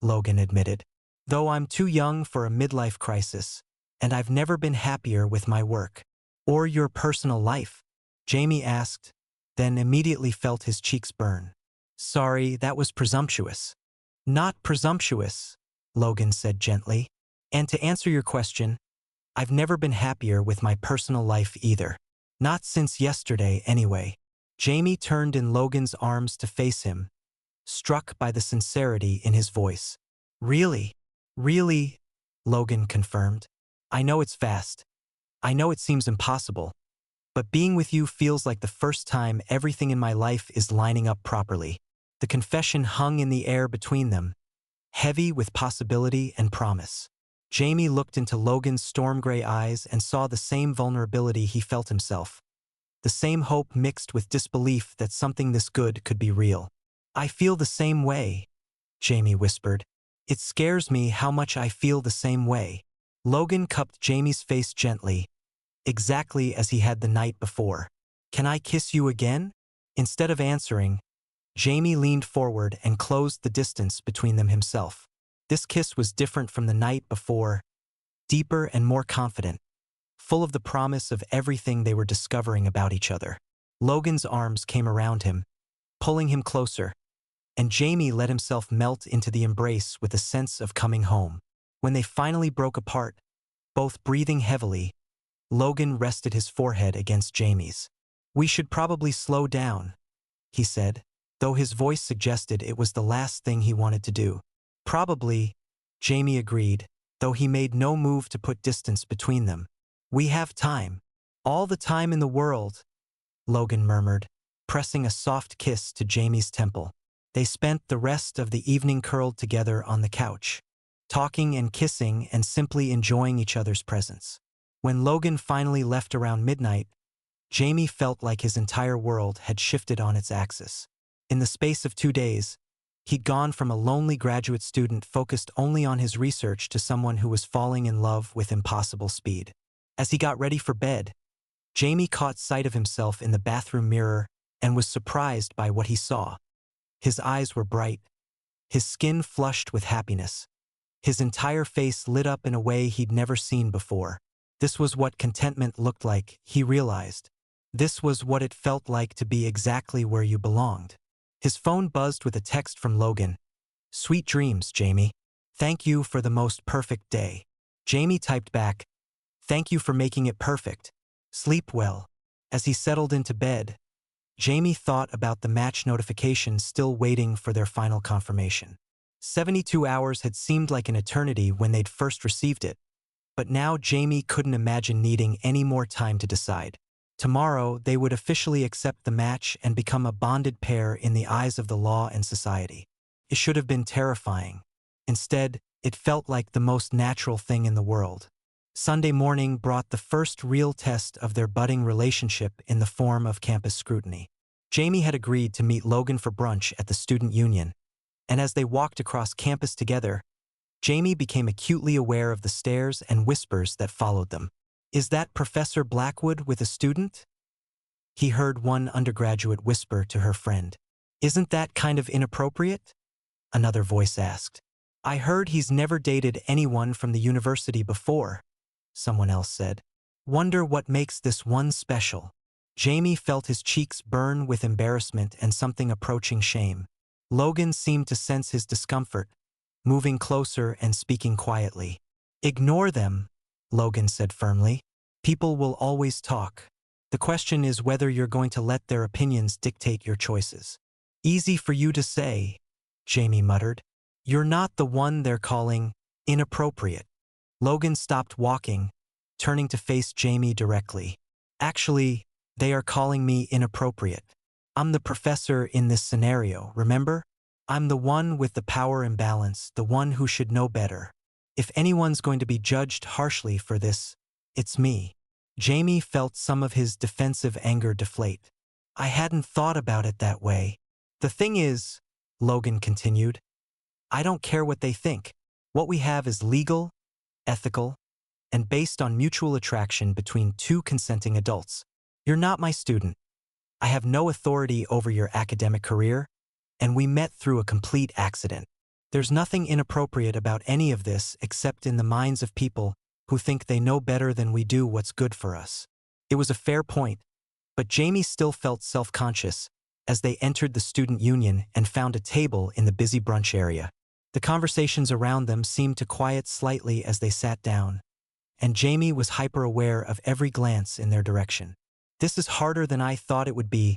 Speaker 1: Logan admitted. Though I'm too young for a midlife crisis, and I've never been happier with my work. Or your personal life? Jamie asked, then immediately felt his cheeks burn. Sorry, that was presumptuous. Not presumptuous, Logan said gently. And to answer your question, I've never been happier with my personal life either. Not since yesterday, anyway. Jamie turned in Logan's arms to face him, struck by the sincerity in his voice. Really? Really? Logan confirmed. I know it's fast. I know it seems impossible. But being with you feels like the first time everything in my life is lining up properly. The confession hung in the air between them, heavy with possibility and promise. Jamie looked into Logan's storm-gray eyes and saw the same vulnerability he felt himself. The same hope mixed with disbelief that something this good could be real. I feel the same way, Jamie whispered. It scares me how much I feel the same way. Logan cupped Jamie's face gently, exactly as he had the night before. Can I kiss you again? Instead of answering, Jamie leaned forward and closed the distance between them himself. This kiss was different from the night before, deeper and more confident, full of the promise of everything they were discovering about each other. Logan's arms came around him, pulling him closer, and Jamie let himself melt into the embrace with a sense of coming home. When they finally broke apart, both breathing heavily, Logan rested his forehead against Jamie's. We should probably slow down, he said, though his voice suggested it was the last thing he wanted to do. Probably, Jamie agreed, though he made no move to put distance between them. We have time. All the time in the world, Logan murmured, pressing a soft kiss to Jamie's temple. They spent the rest of the evening curled together on the couch, talking and kissing and simply enjoying each other's presence. When Logan finally left around midnight, Jamie felt like his entire world had shifted on its axis. In the space of 2 days, he'd gone from a lonely graduate student focused only on his research to someone who was falling in love with impossible speed. As he got ready for bed, Jamie caught sight of himself in the bathroom mirror and was surprised by what he saw. His eyes were bright, his skin flushed with happiness, his entire face lit up in a way he'd never seen before. This was what contentment looked like, he realized. This was what it felt like to be exactly where you belonged. His phone buzzed with a text from Logan. "Sweet dreams, Jamie. Thank you for the most perfect day." Jamie typed back, "Thank you for making it perfect. Sleep well." As he settled into bed, Jamie thought about the match notification still waiting for their final confirmation. 72 hours had seemed like an eternity when they'd first received it, but now Jamie couldn't imagine needing any more time to decide. Tomorrow, they would officially accept the match and become a bonded pair in the eyes of the law and society. It should have been terrifying. Instead, it felt like the most natural thing in the world. Sunday morning brought the first real test of their budding relationship in the form of campus scrutiny. Jamie had agreed to meet Logan for brunch at the student union, and as they walked across campus together, Jamie became acutely aware of the stares and whispers that followed them. "Is that Professor Blackwood with a student?" he heard one undergraduate whisper to her friend. "Isn't that kind of inappropriate?" another voice asked. "I heard he's never dated anyone from the university before," someone else said. "Wonder what makes this one special." Jamie felt his cheeks burn with embarrassment and something approaching shame. Logan seemed to sense his discomfort, moving closer and speaking quietly. "Ignore them," Logan said firmly. "People will always talk. The question is whether you're going to let their opinions dictate your choices." "Easy for you to say," Jamie muttered. "You're not the one they're calling inappropriate." Logan stopped walking, turning to face Jamie directly. "Actually, they are calling me inappropriate. I'm the professor in this scenario, remember? I'm the one with the power imbalance, the one who should know better. If anyone's going to be judged harshly for this, it's me." Jamie felt some of his defensive anger deflate. "I hadn't thought about it that way. The thing is," Logan continued, "I don't care what they think. What we have is legal, ethical, and based on mutual attraction between two consenting adults. You're not my student. I have no authority over your academic career, and we met through a complete accident. There's nothing inappropriate about any of this except in the minds of people who think they know better than we do what's good for us." It was a fair point, but Jamie still felt self-conscious as they entered the student union and found a table in the busy brunch area. The conversations around them seemed to quiet slightly as they sat down, and Jamie was hyper-aware of every glance in their direction. "This is harder than I thought it would be,"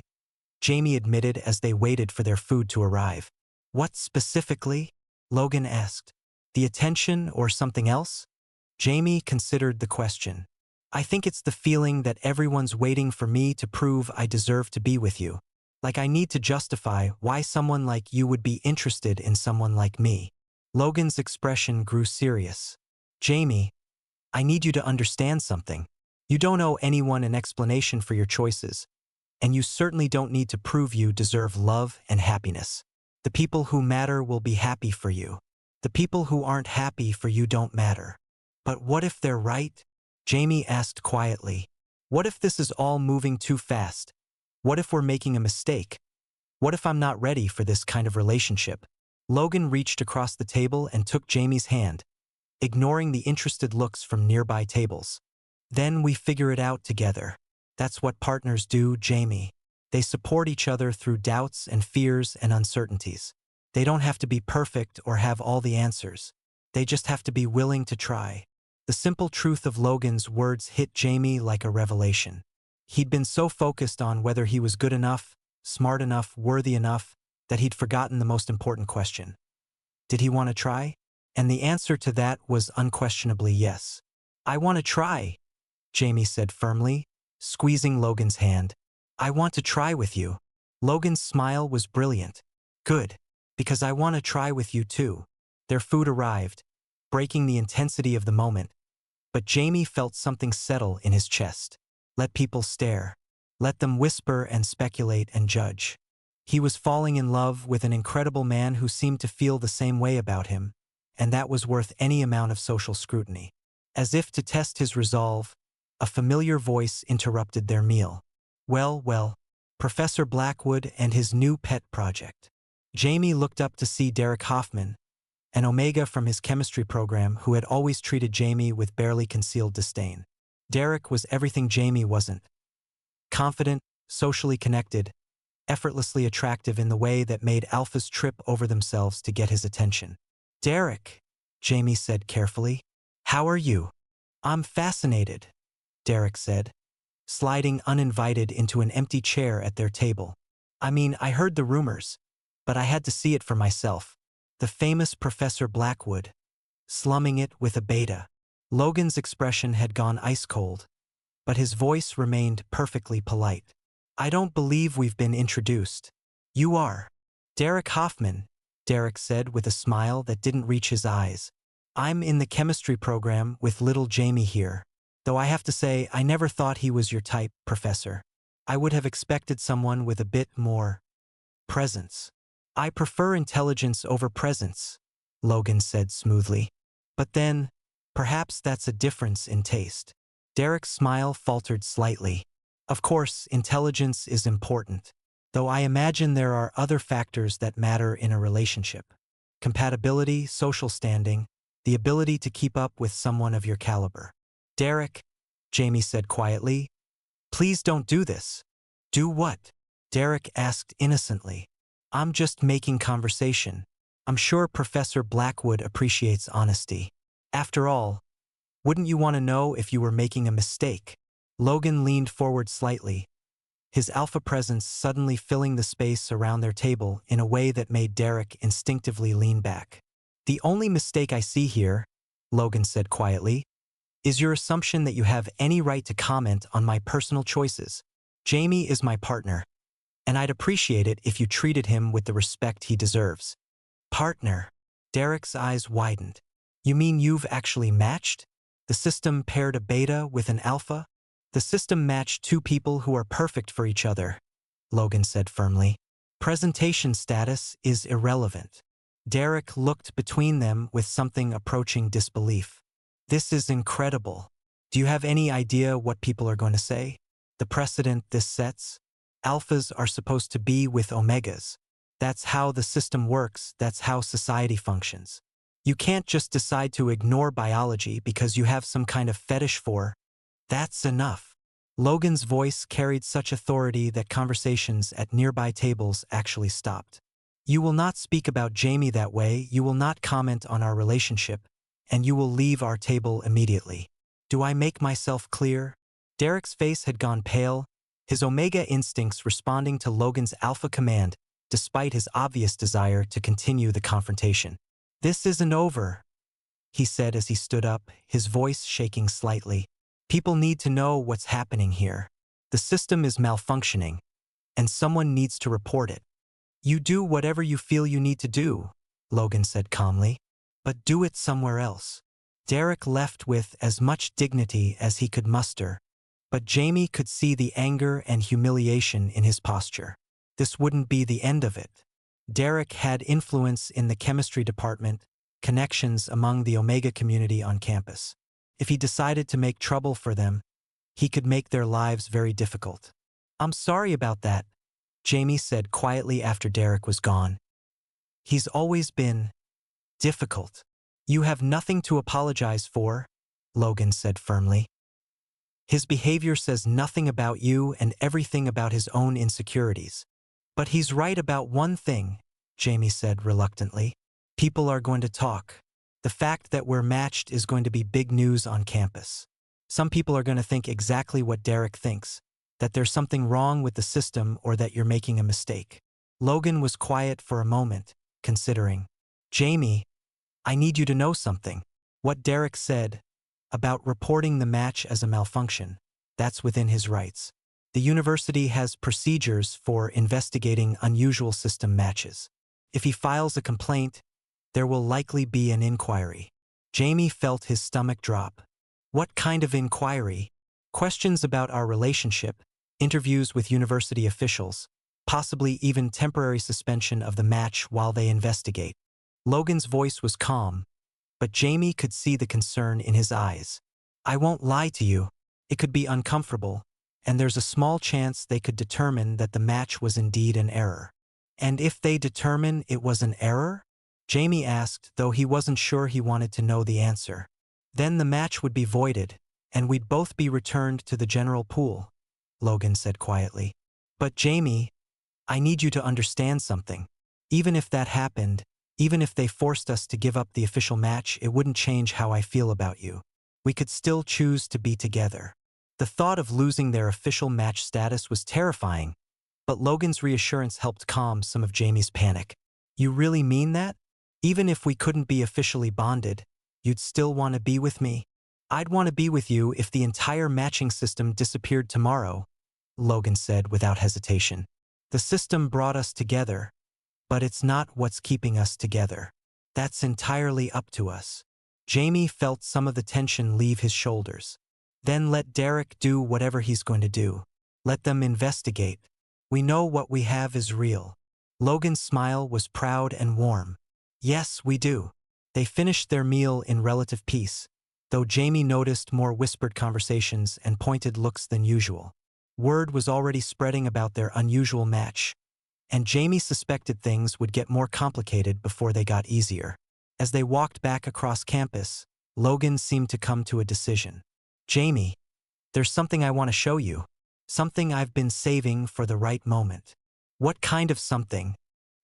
Speaker 1: Jamie admitted as they waited for their food to arrive. "What specifically?" Logan asked. "The attention or something else?" Jamie considered the question. "I think it's the feeling that everyone's waiting for me to prove I deserve to be with you. Like I need to justify why someone like you would be interested in someone like me." Logan's expression grew serious. "Jamie, I need you to understand something. You don't owe anyone an explanation for your choices, and you certainly don't need to prove you deserve love and happiness. The people who matter will be happy for you. The people who aren't happy for you don't matter." "But what if they're right?" Jamie asked quietly. "What if this is all moving too fast? What if we're making a mistake? What if I'm not ready for this kind of relationship?" Logan reached across the table and took Jamie's hand, ignoring the interested looks from nearby tables. "Then we figure it out together. That's what partners do, Jamie. They support each other through doubts and fears and uncertainties. They don't have to be perfect or have all the answers. They just have to be willing to try." The simple truth of Logan's words hit Jamie like a revelation. He'd been so focused on whether he was good enough, smart enough, worthy enough, that he'd forgotten the most important question. Did he want to try? And the answer to that was unquestionably yes. "I want to try," Jamie said firmly, squeezing Logan's hand. "I want to try with you." Logan's smile was brilliant. "Good, because I want to try with you too." Their food arrived, breaking the intensity of the moment, but Jamie felt something settle in his chest. Let people stare. Let them whisper and speculate and judge. He was falling in love with an incredible man who seemed to feel the same way about him, and that was worth any amount of social scrutiny. As if to test his resolve, a familiar voice interrupted their meal. "Well, well, Professor Blackwood and his new pet project." Jamie looked up to see Derek Hoffman, an Omega from his chemistry program who had always treated Jamie with barely concealed disdain. Derek was everything Jamie wasn't. Confident, socially connected, effortlessly attractive in the way that made alphas trip over themselves to get his attention. "Derek," Jamie said carefully. "How are you?" "I'm fascinated," Derek said, sliding uninvited into an empty chair at their table. "I mean, I heard the rumors, but I had to see it for myself. The famous Professor Blackwood, slumming it with a beta." Logan's expression had gone ice cold, but his voice remained perfectly polite. "I don't believe we've been introduced." "You are Derek Hoffman," Derek said with a smile that didn't reach his eyes. "I'm in the chemistry program with little Jamie here. Though I have to say, I never thought he was your type, Professor. I would have expected someone with a bit more presence." "I prefer intelligence over presence," Logan said smoothly. "But then, perhaps that's a difference in taste." Derek's smile faltered slightly. "Of course, intelligence is important, though I imagine there are other factors that matter in a relationship. Compatibility, social standing, the ability to keep up with someone of your caliber." "Derek," Jamie said quietly, "please don't do this." "Do what?" Derek asked innocently. "I'm just making conversation. I'm sure Professor Blackwood appreciates honesty. After all, wouldn't you want to know if you were making a mistake?" Logan leaned forward slightly, his alpha presence suddenly filling the space around their table in a way that made Derek instinctively lean back. "The only mistake I see here," Logan said quietly, "is your assumption that you have any right to comment on my personal choices. Jamie is my partner, and I'd appreciate it if you treated him with the respect he deserves." "Partner?" Derek's eyes widened. "You mean you've actually matched? The system paired a beta with an alpha?" "The system matched two people who are perfect for each other," Logan said firmly. "Presentation status is irrelevant." Derek looked between them with something approaching disbelief. "This is incredible. Do you have any idea what people are going to say? The precedent this sets? Alphas are supposed to be with omegas. That's how the system works, that's how society functions. You can't just decide to ignore biology because you have some kind of fetish for. That's enough." Logan's voice carried such authority that conversations at nearby tables actually stopped. "You will not speak about Jamie that way, you will not comment on our relationship, and you will leave our table immediately. Do I make myself clear?" Derek's face had gone pale, his omega instincts responding to Logan's alpha command despite his obvious desire to continue the confrontation. "This isn't over," he said as he stood up, his voice shaking slightly. "People need to know what's happening here. The system is malfunctioning, and someone needs to report it." "You do whatever you feel you need to do," Logan said calmly, "but do it somewhere else." Derek left with as much dignity as he could muster, but Jamie could see the anger and humiliation in his posture. This wouldn't be the end of it. Derek had influence in the chemistry department, connections among the Omega community on campus. If he decided to make trouble for them, he could make their lives very difficult. "I'm sorry about that," Jamie said quietly after Derek was gone. "He's always been difficult." "You have nothing to apologize for," Logan said firmly. "His behavior says nothing about you and everything about his own insecurities." "But he's right about one thing," Jamie said reluctantly. "People are going to talk. The fact that we're matched is going to be big news on campus. Some people are going to think exactly what Derek thinks, that there's something wrong with the system or that you're making a mistake." Logan was quiet for a moment, considering. "Jamie, I need you to know something. What Derek said about reporting the match as a malfunction, that's within his rights. The university has procedures for investigating unusual system matches. If he files a complaint, there will likely be an inquiry." Jamie felt his stomach drop. "What kind of inquiry?" "Questions about our relationship, interviews with university officials, possibly even temporary suspension of the match while they investigate." Logan's voice was calm, but Jamie could see the concern in his eyes. "I won't lie to you. It could be uncomfortable, and there's a small chance they could determine that the match was indeed an error." "And if they determine it was an error?" Jamie asked, though he wasn't sure he wanted to know the answer. "Then the match would be voided, and we'd both be returned to the general pool, Logan said quietly. But Jamie, I need you to understand something. Even if that happened, even if they forced us to give up the official match, it wouldn't change how I feel about you. We could still choose to be together. The thought of losing their official match status was terrifying, but Logan's reassurance helped calm some of Jamie's panic. You really mean that? Even if we couldn't be officially bonded, you'd still want to be with me? I'd want to be with you if the entire matching system disappeared tomorrow, Logan said without hesitation. The system brought us together, but it's not what's keeping us together. That's entirely up to us. Jamie felt some of the tension leave his shoulders. Then let Derek do whatever he's going to do. Let them investigate. We know what we have is real. Logan's smile was proud and warm. Yes, we do. They finished their meal in relative peace, though Jamie noticed more whispered conversations and pointed looks than usual. Word was already spreading about their unusual match, and Jamie suspected things would get more complicated before they got easier. As they walked back across campus, Logan seemed to come to a decision. Jamie, there's something I want to show you. Something I've been saving for the right moment. What kind of something?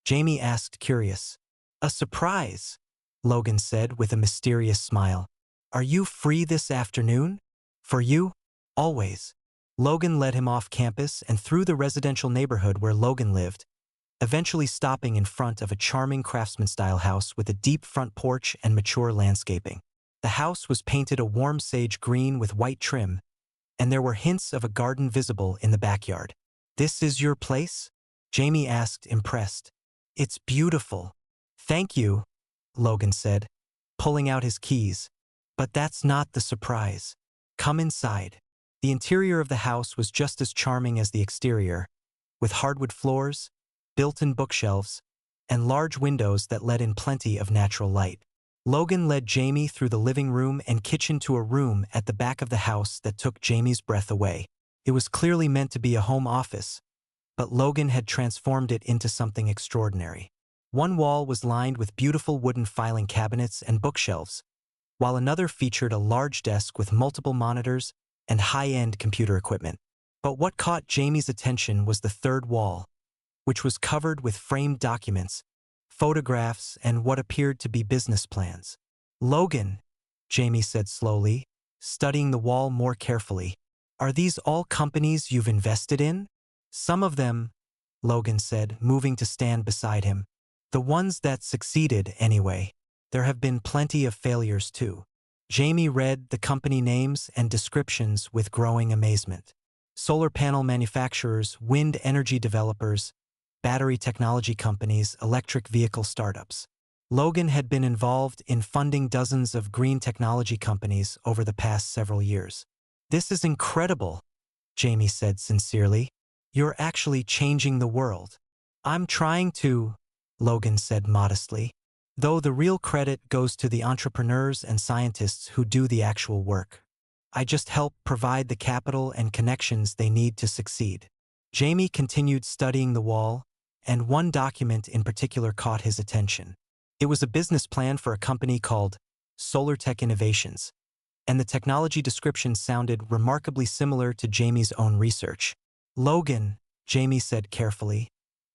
Speaker 1: Jamie asked, curious. A surprise, Logan said with a mysterious smile. Are you free this afternoon? For you? Always. Logan led him off campus and through the residential neighborhood where Logan lived, eventually stopping in front of a charming craftsman-style house with a deep front porch and mature landscaping. The house was painted a warm sage green with white trim, and there were hints of a garden visible in the backyard. This is your place? Jamie asked, impressed. It's beautiful. Thank you, Logan said, pulling out his keys. But that's not the surprise. Come inside. The interior of the house was just as charming as the exterior, with hardwood floors, built-in bookshelves, and large windows that let in plenty of natural light. Logan led Jamie through the living room and kitchen to a room at the back of the house that took Jamie's breath away. It was clearly meant to be a home office, but Logan had transformed it into something extraordinary. One wall was lined with beautiful wooden filing cabinets and bookshelves, while another featured a large desk with multiple monitors and high-end computer equipment. But what caught Jamie's attention was the third wall, which was covered with framed documents, photographs, and what appeared to be business plans. Logan, Jamie said slowly, studying the wall more carefully. Are these all companies you've invested in? Some of them, Logan said, moving to stand beside him. The ones that succeeded, anyway. There have been plenty of failures, too. Jamie read the company names and descriptions with growing amazement. Solar panel manufacturers, wind energy developers, battery technology companies, electric vehicle startups. Logan had been involved in funding dozens of green technology companies over the past several years. This is incredible, Jamie said sincerely. You're actually changing the world. I'm trying to, Logan said modestly, though the real credit goes to the entrepreneurs and scientists who do the actual work. I just help provide the capital and connections they need to succeed. Jamie continued studying the wall, and one document in particular caught his attention. It was a business plan for a company called Solar Tech Innovations, and the technology description sounded remarkably similar to Jamie's own research. Logan, Jamie said carefully,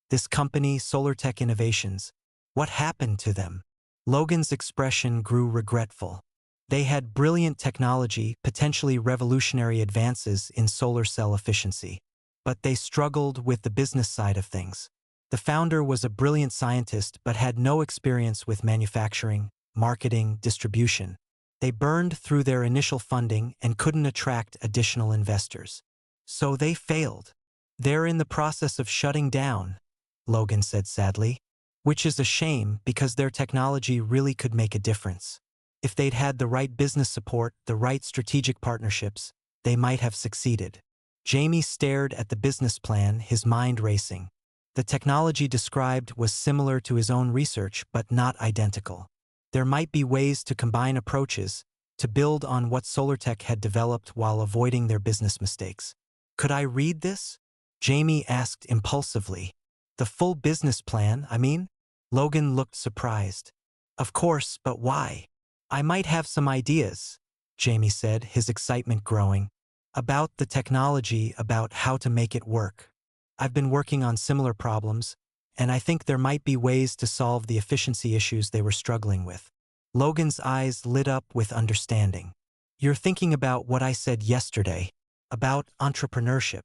Speaker 1: this company, Solar Tech Innovations, what happened to them? Logan's expression grew regretful. They had brilliant technology, potentially revolutionary advances in solar cell efficiency, but they struggled with the business side of things. The founder was a brilliant scientist but had no experience with manufacturing, marketing, distribution. They burned through their initial funding and couldn't attract additional investors. So they failed. They're in the process of shutting down, Logan said sadly, which is a shame because their technology really could make a difference. If they'd had the right business support, the right strategic partnerships, they might have succeeded. Jamie stared at the business plan, his mind racing. The technology described was similar to his own research, but not identical. There might be ways to combine approaches, to build on what SolarTech had developed while avoiding their business mistakes. Could I read this? Jamie asked impulsively. The full business plan, I mean? Logan looked surprised. Of course, but why? I might have some ideas, Jamie said, his excitement growing. About the technology, about how to make it work. I've been working on similar problems, and I think there might be ways to solve the efficiency issues they were struggling with. Logan's eyes lit up with understanding. You're thinking about what I said yesterday, about entrepreneurship.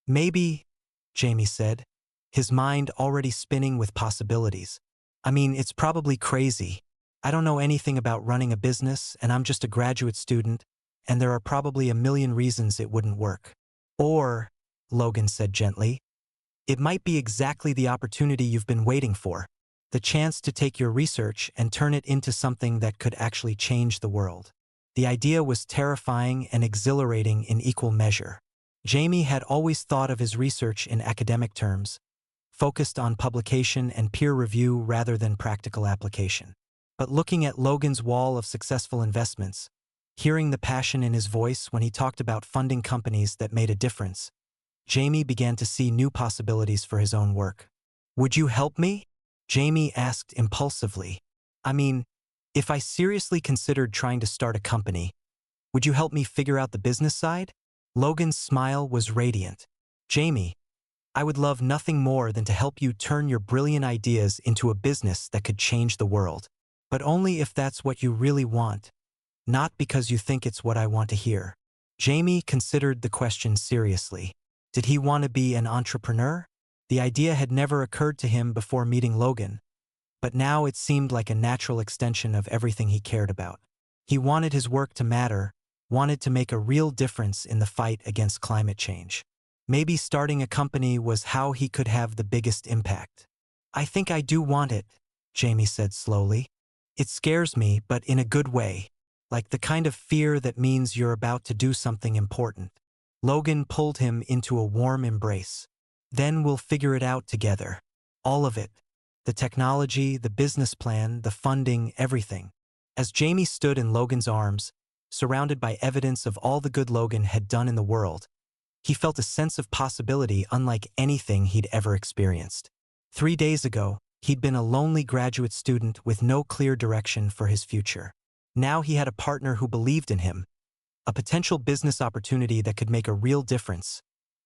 Speaker 1: Maybe, Jamie said, his mind already spinning with possibilities. I mean, it's probably crazy. I don't know anything about running a business, and I'm just a graduate student, and there are probably a million reasons it wouldn't work. Or, Logan said gently, it might be exactly the opportunity you've been waiting for, the chance to take your research and turn it into something that could actually change the world. The idea was terrifying and exhilarating in equal measure. Jamie had always thought of his research in academic terms, focused on publication and peer review rather than practical application. But looking at Logan's wall of successful investments, hearing the passion in his voice when he talked about funding companies that made a difference, Jamie began to see new possibilities for his own work. Would you help me? Jamie asked impulsively. I mean, if I seriously considered trying to start a company, would you help me figure out the business side? Logan's smile was radiant. Jamie, I would love nothing more than to help you turn your brilliant ideas into a business that could change the world. But only if that's what you really want, not because you think it's what I want to hear. Jamie considered the question seriously. Did he want to be an entrepreneur? The idea had never occurred to him before meeting Logan, but now it seemed like a natural extension of everything he cared about. He wanted his work to matter, wanted to make a real difference in the fight against climate change. Maybe starting a company was how he could have the biggest impact. I think I do want it, Jamie said slowly. It scares me, but in a good way, like the kind of fear that means you're about to do something important. Logan pulled him into a warm embrace. Then we'll figure it out together. All of it. The technology, the business plan, the funding, everything. As Jamie stood in Logan's arms, surrounded by evidence of all the good Logan had done in the world, he felt a sense of possibility unlike anything he'd ever experienced. 3 days ago, he'd been a lonely graduate student with no clear direction for his future. Now he had a partner who believed in him, a potential business opportunity that could make a real difference,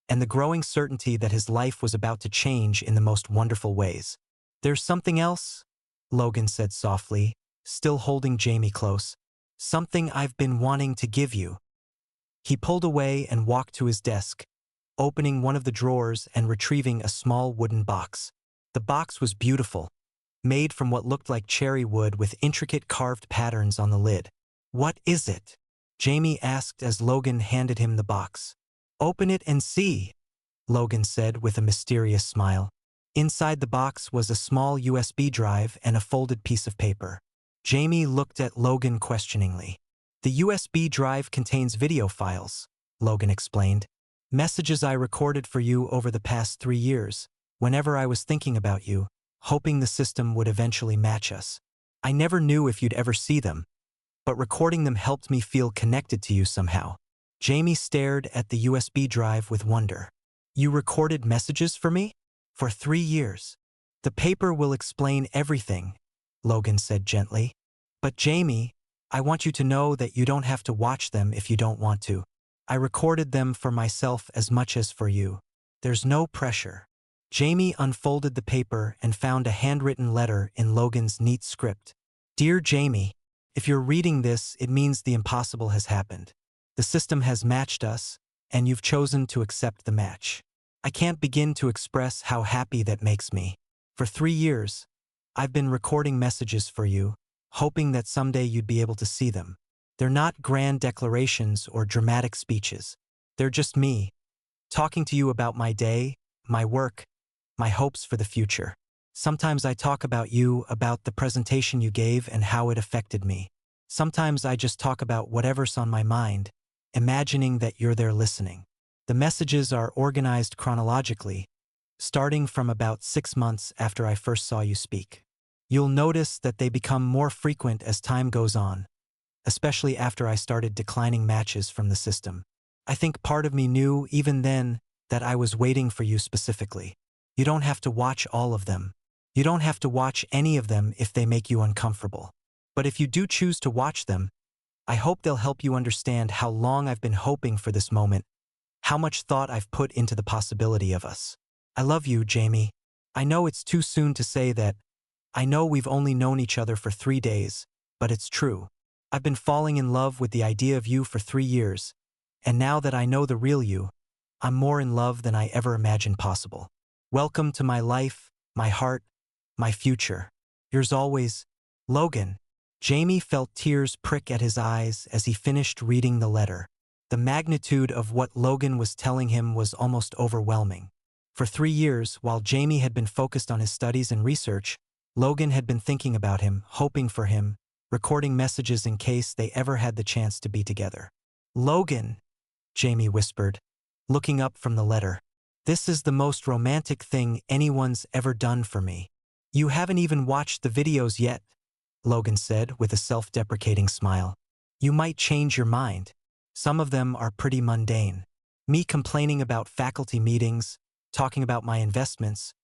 Speaker 1: and the growing certainty that his life was about to change in the most wonderful ways. There's something else, Logan said softly, still holding Jamie close. Something I've been wanting to give you. He pulled away and walked to his desk, opening one of the drawers and retrieving a small wooden box. The box was beautiful, made from what looked like cherry wood with intricate carved patterns on the lid. What is it? Jamie asked as Logan handed him the box. Open it and see, Logan said with a mysterious smile. Inside the box was a small USB drive and a folded piece of paper. Jamie looked at Logan questioningly. The USB drive contains video files, Logan explained. Messages I recorded for you over the past 3 years, whenever I was thinking about you, hoping the system would eventually match us. I never knew if you'd ever see them, but recording them helped me feel connected to you somehow. Jamie stared at the USB drive with wonder. You recorded messages for me? For 3 years. The paper will explain everything, Logan said gently. But Jamie, I want you to know that you don't have to watch them if you don't want to. I recorded them for myself as much as for you. There's no pressure. Jamie unfolded the paper and found a handwritten letter in Logan's neat script. Dear Jamie, if you're reading this, it means the impossible has happened. The system has matched us, and you've chosen to accept the match. I can't begin to express how happy that makes me. For 3 years, I've been recording messages for you, hoping that someday you'd be able to see them. They're not grand declarations or dramatic speeches. They're just me, talking to you about my day, my work, my hopes for the future. Sometimes I talk about you, about the presentation you gave and how it affected me. Sometimes I just talk about whatever's on my mind, imagining that you're there listening. The messages are organized chronologically, starting from about 6 months after I first saw you speak. You'll notice that they become more frequent as time goes on, especially after I started declining matches from the system. I think part of me knew, even then, that I was waiting for you specifically. You don't have to watch all of them. You don't have to watch any of them if they make you uncomfortable. But if you do choose to watch them, I hope they'll help you understand how long I've been hoping for this moment, how much thought I've put into the possibility of us. I love you, Jamie. I know it's too soon to say that. I know we've only known each other for 3 days, but it's true. I've been falling in love with the idea of you for 3 years, and now that I know the real you, I'm more in love than I ever imagined possible. Welcome to my life, my heart, my future. Yours always, Logan. Jamie felt tears prick at his eyes as he finished reading the letter. The magnitude of what Logan was telling him was almost overwhelming. For 3 years, while Jamie had been focused on his studies and research, Logan had been thinking about him, hoping for him, recording messages in case they ever had the chance to be together. Logan, Jamie whispered, looking up from the letter. This is the most romantic thing anyone's ever done for me. You haven't even watched the videos yet, Logan said with a self-deprecating smile. You might change your mind. Some of them are pretty mundane. Me complaining about faculty meetings, talking about my investments,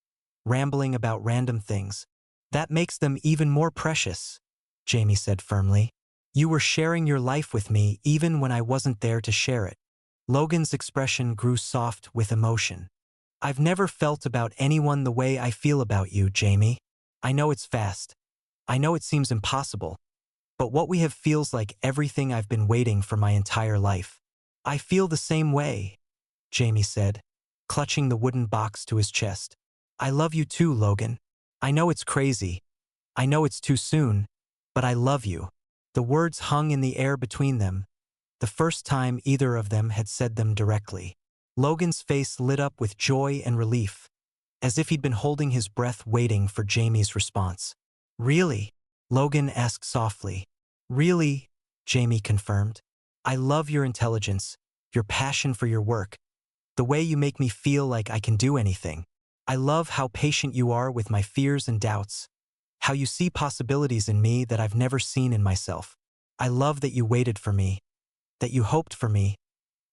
Speaker 1: rambling about random things. That makes them even more precious, Jamie said firmly. You were sharing your life with me even when I wasn't there to share it. Logan's expression grew soft with emotion. I've never felt about anyone the way I feel about you, Jamie. I know it's fast. I know it seems impossible. But what we have feels like everything I've been waiting for my entire life. I feel the same way, Jamie said, clutching the wooden box to his chest. I love you too, Logan. I know it's crazy. I know it's too soon, but I love you. The words hung in the air between them, the first time either of them had said them directly. Logan's face lit up with joy and relief, as if he'd been holding his breath waiting for Jamie's response. Really? Logan asked softly. Really? Jamie confirmed. I love your intelligence, your passion for your work, the way you make me feel like I can do anything. I love how patient you are with my fears and doubts, how you see possibilities in me that I've never seen in myself. I love that you waited for me, that you hoped for me,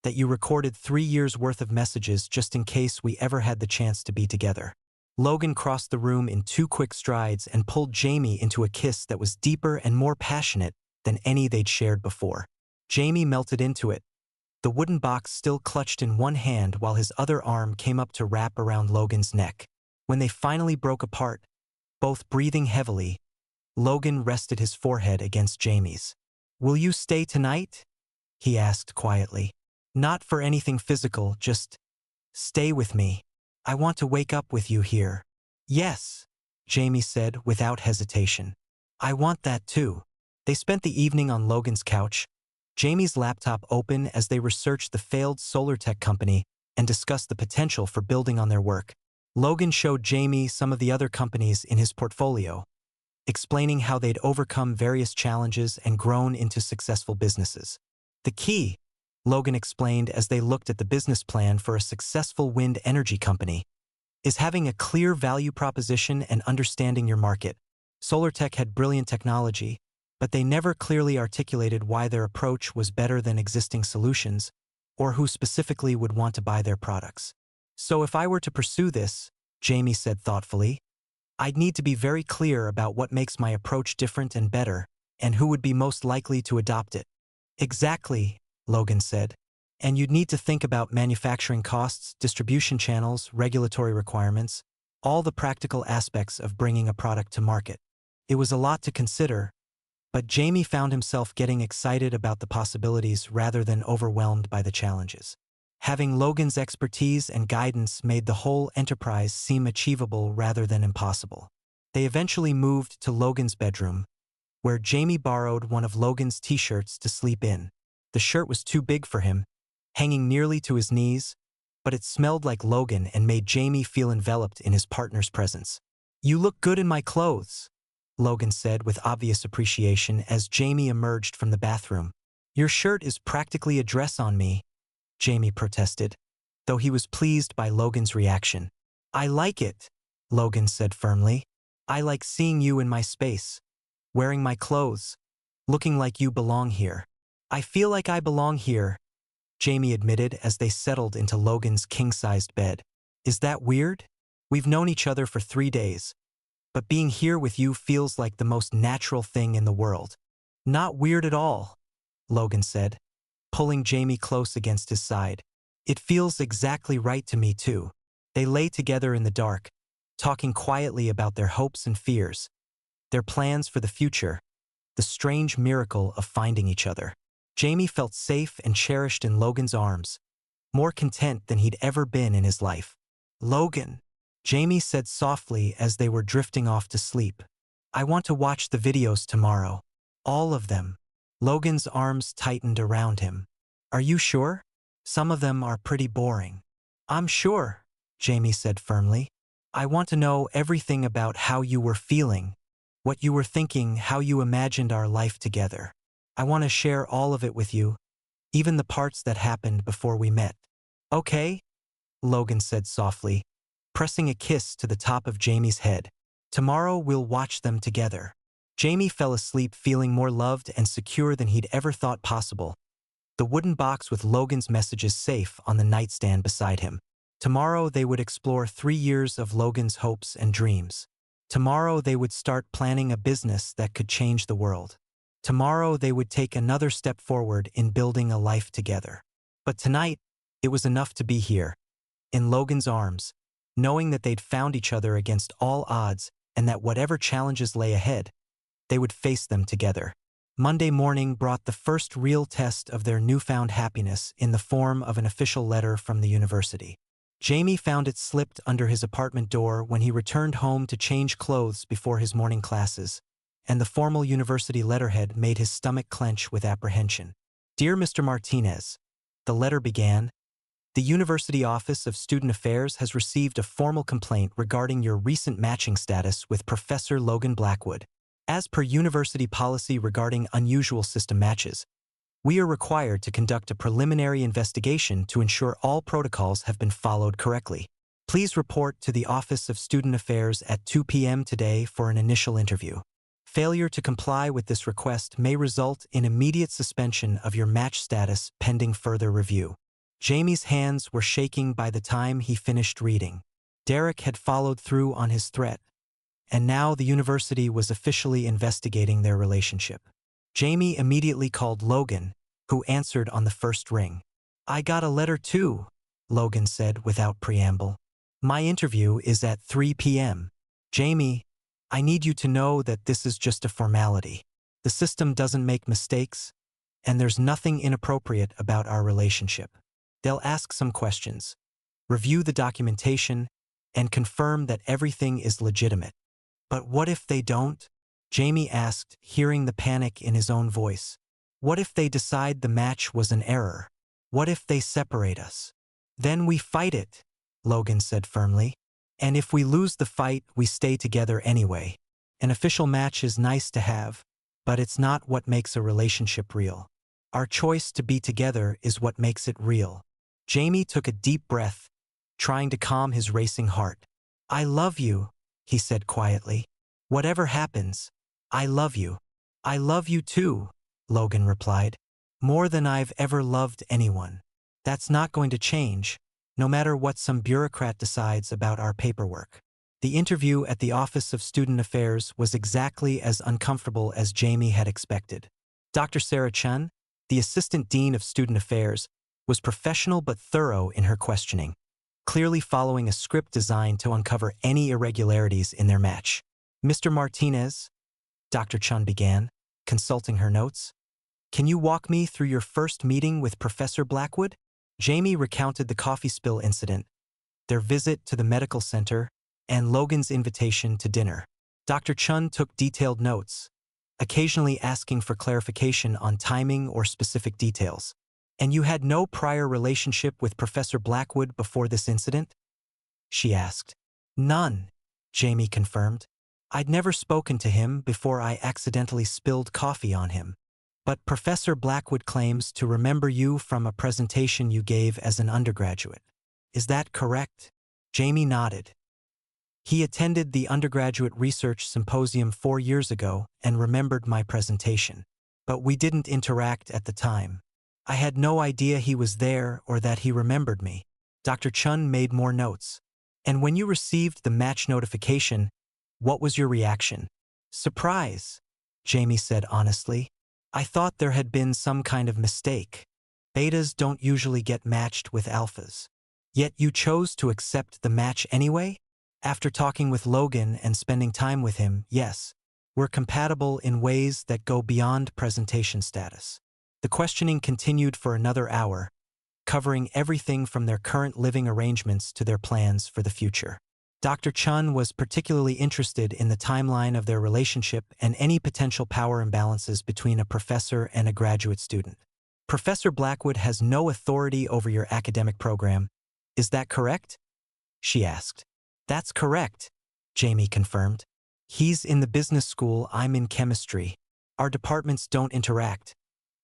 Speaker 1: that you recorded 3 years' worth of messages just in case we ever had the chance to be together. Logan crossed the room in 2 quick strides and pulled Jamie into a kiss that was deeper and more passionate than any they'd shared before. Jamie melted into it, the wooden box still clutched in one hand while his other arm came up to wrap around Logan's neck. When they finally broke apart, both breathing heavily, Logan rested his forehead against Jamie's. Will you stay tonight? He asked quietly. Not for anything physical, just stay with me. I want to wake up with you here. Yes, Jamie said without hesitation. I want that too. They spent the evening on Logan's couch, Jamie's laptop open as they researched the failed solar tech company and discussed the potential for building on their work. Logan showed Jamie some of the other companies in his portfolio, explaining how they'd overcome various challenges and grown into successful businesses. The key, Logan explained as they looked at the business plan for a successful wind energy company, is having a clear value proposition and understanding your market. SolarTech had brilliant technology, but they never clearly articulated why their approach was better than existing solutions, or who specifically would want to buy their products. So if I were to pursue this, Jamie said thoughtfully, I'd need to be very clear about what makes my approach different and better, and who would be most likely to adopt it. Exactly, Logan said. And you'd need to think about manufacturing costs, distribution channels, regulatory requirements, all the practical aspects of bringing a product to market. It was a lot to consider, but Jamie found himself getting excited about the possibilities rather than overwhelmed by the challenges. Having Logan's expertise and guidance made the whole enterprise seem achievable rather than impossible. They eventually moved to Logan's bedroom, where Jamie borrowed one of Logan's t-shirts to sleep in. The shirt was too big for him, hanging nearly to his knees, but it smelled like Logan and made Jamie feel enveloped in his partner's presence. You look good in my clothes, Logan said with obvious appreciation as Jamie emerged from the bathroom. Your shirt is practically a dress on me, Jamie protested, though he was pleased by Logan's reaction. I like it, Logan said firmly. I like seeing you in my space, wearing my clothes, looking like you belong here. I feel like I belong here, Jamie admitted as they settled into Logan's king-sized bed. Is that weird? We've known each other for 3 days, but being here with you feels like the most natural thing in the world. Not weird at all, Logan said, pulling Jamie close against his side. It feels exactly right to me too. They lay together in the dark, talking quietly about their hopes and fears, their plans for the future, the strange miracle of finding each other. Jamie felt safe and cherished in Logan's arms, more content than he'd ever been in his life. Logan, Jamie said softly as they were drifting off to sleep. I want to watch the videos tomorrow. All of them. Logan's arms tightened around him. Are you sure? Some of them are pretty boring. I'm sure, Jamie said firmly. I want to know everything about how you were feeling, what you were thinking, how you imagined our life together. I want to share all of it with you, even the parts that happened before we met. Okay? Logan said softly, pressing a kiss to the top of Jamie's head. Tomorrow we'll watch them together. Jamie fell asleep feeling more loved and secure than he'd ever thought possible, the wooden box with Logan's messages safe on the nightstand beside him. Tomorrow they would explore 3 years of Logan's hopes and dreams. Tomorrow they would start planning a business that could change the world. Tomorrow they would take another step forward in building a life together. But tonight, it was enough to be here, in Logan's arms, knowing that they'd found each other against all odds and that whatever challenges lay ahead, they would face them together. Monday morning brought the first real test of their newfound happiness in the form of an official letter from the university. Jamie found it slipped under his apartment door when he returned home to change clothes before his morning classes, and the formal university letterhead made his stomach clench with apprehension. Dear Mr. Martinez, the letter began, the University Office of Student Affairs has received a formal complaint regarding your recent matching status with Professor Logan Blackwood. As per university policy regarding unusual system matches, we are required to conduct a preliminary investigation to ensure all protocols have been followed correctly. Please report to the Office of Student Affairs at 2 p.m. today for an initial interview. Failure to comply with this request may result in immediate suspension of your match status pending further review. Jamie's hands were shaking by the time he finished reading. Derek had followed through on his threat, and now the university was officially investigating their relationship. Jamie immediately called Logan, who answered on the first ring. I got a letter too, Logan said without preamble. My interview is at 3 p.m. Jamie, I need you to know that this is just a formality. The system doesn't make mistakes, and there's nothing inappropriate about our relationship. They'll ask some questions, review the documentation, and confirm that everything is legitimate. But what if they don't? Jamie asked, hearing the panic in his own voice. What if they decide the match was an error? What if they separate us? Then we fight it, Logan said firmly. And if we lose the fight, we stay together anyway. An official match is nice to have, but it's not what makes a relationship real. Our choice to be together is what makes it real. Jamie took a deep breath, trying to calm his racing heart. I love you, he said quietly. Whatever happens, I love you. I love you too, Logan replied. More than I've ever loved anyone. That's not going to change, no matter what some bureaucrat decides about our paperwork. The interview at the Office of Student Affairs was exactly as uncomfortable as Jamie had expected. Dr. Sarah Chun, the Assistant Dean of Student Affairs, was professional but thorough in her questioning, clearly following a script designed to uncover any irregularities in their match. Mr. Martinez, Dr. Chun began, consulting her notes. Can you walk me through your first meeting with Professor Blackwood? Jamie recounted the coffee spill incident, their visit to the medical center, and Logan's invitation to dinner. Dr. Chun took detailed notes, occasionally asking for clarification on timing or specific details. And you had no prior relationship with Professor Blackwood before this incident? She asked. None, Jamie confirmed. I'd never spoken to him before I accidentally spilled coffee on him. But Professor Blackwood claims to remember you from a presentation you gave as an undergraduate. Is that correct? Jamie nodded. He attended the undergraduate research symposium 4 years ago and remembered my presentation. But we didn't interact at the time. I had no idea he was there or that he remembered me. Dr. Chun made more notes. And when you received the match notification, what was your reaction? Surprise, Jamie said honestly. I thought there had been some kind of mistake. Betas don't usually get matched with alphas. Yet you chose to accept the match anyway? After talking with Logan and spending time with him, yes, we're compatible in ways that go beyond presentation status. The questioning continued for another hour, covering everything from their current living arrangements to their plans for the future. Dr. Chun was particularly interested in the timeline of their relationship and any potential power imbalances between a professor and a graduate student. Professor Blackwood has no authority over your academic program. Is that correct? She asked. That's correct, Jamie confirmed. He's in the business school, I'm in chemistry. Our departments don't interact,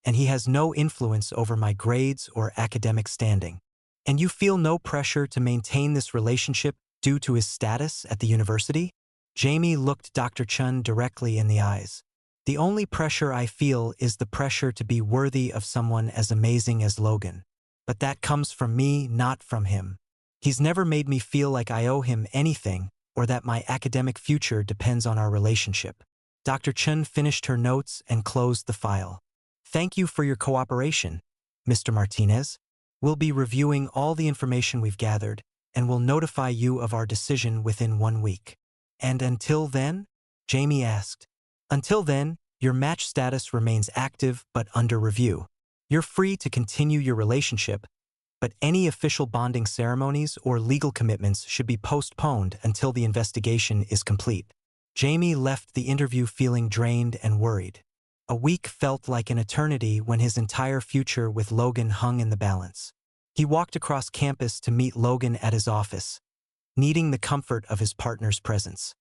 Speaker 1: and he has no influence over my grades or academic standing. And you feel no pressure to maintain this relationship due to his status at the university? Jamie looked Dr. Chun directly in the eyes. The only pressure I feel is the pressure to be worthy of someone as amazing as Logan. But that comes from me, not from him. He's never made me feel like I owe him anything or that my academic future depends on our relationship. Dr. Chun finished her notes and closed the file. Thank you for your cooperation, Mr. Martinez. We'll be reviewing all the information we've gathered and will notify you of our decision within 1 week. And until then? Jamie asked. Until then, your match status remains active but under review. You're free to continue your relationship, but any official bonding ceremonies or legal commitments should be postponed until the investigation is complete. Jamie left the interview feeling drained and worried. A week felt like an eternity when his entire future with Logan hung in the balance. He walked across campus to meet Logan at his office, needing the comfort of his partner's presence.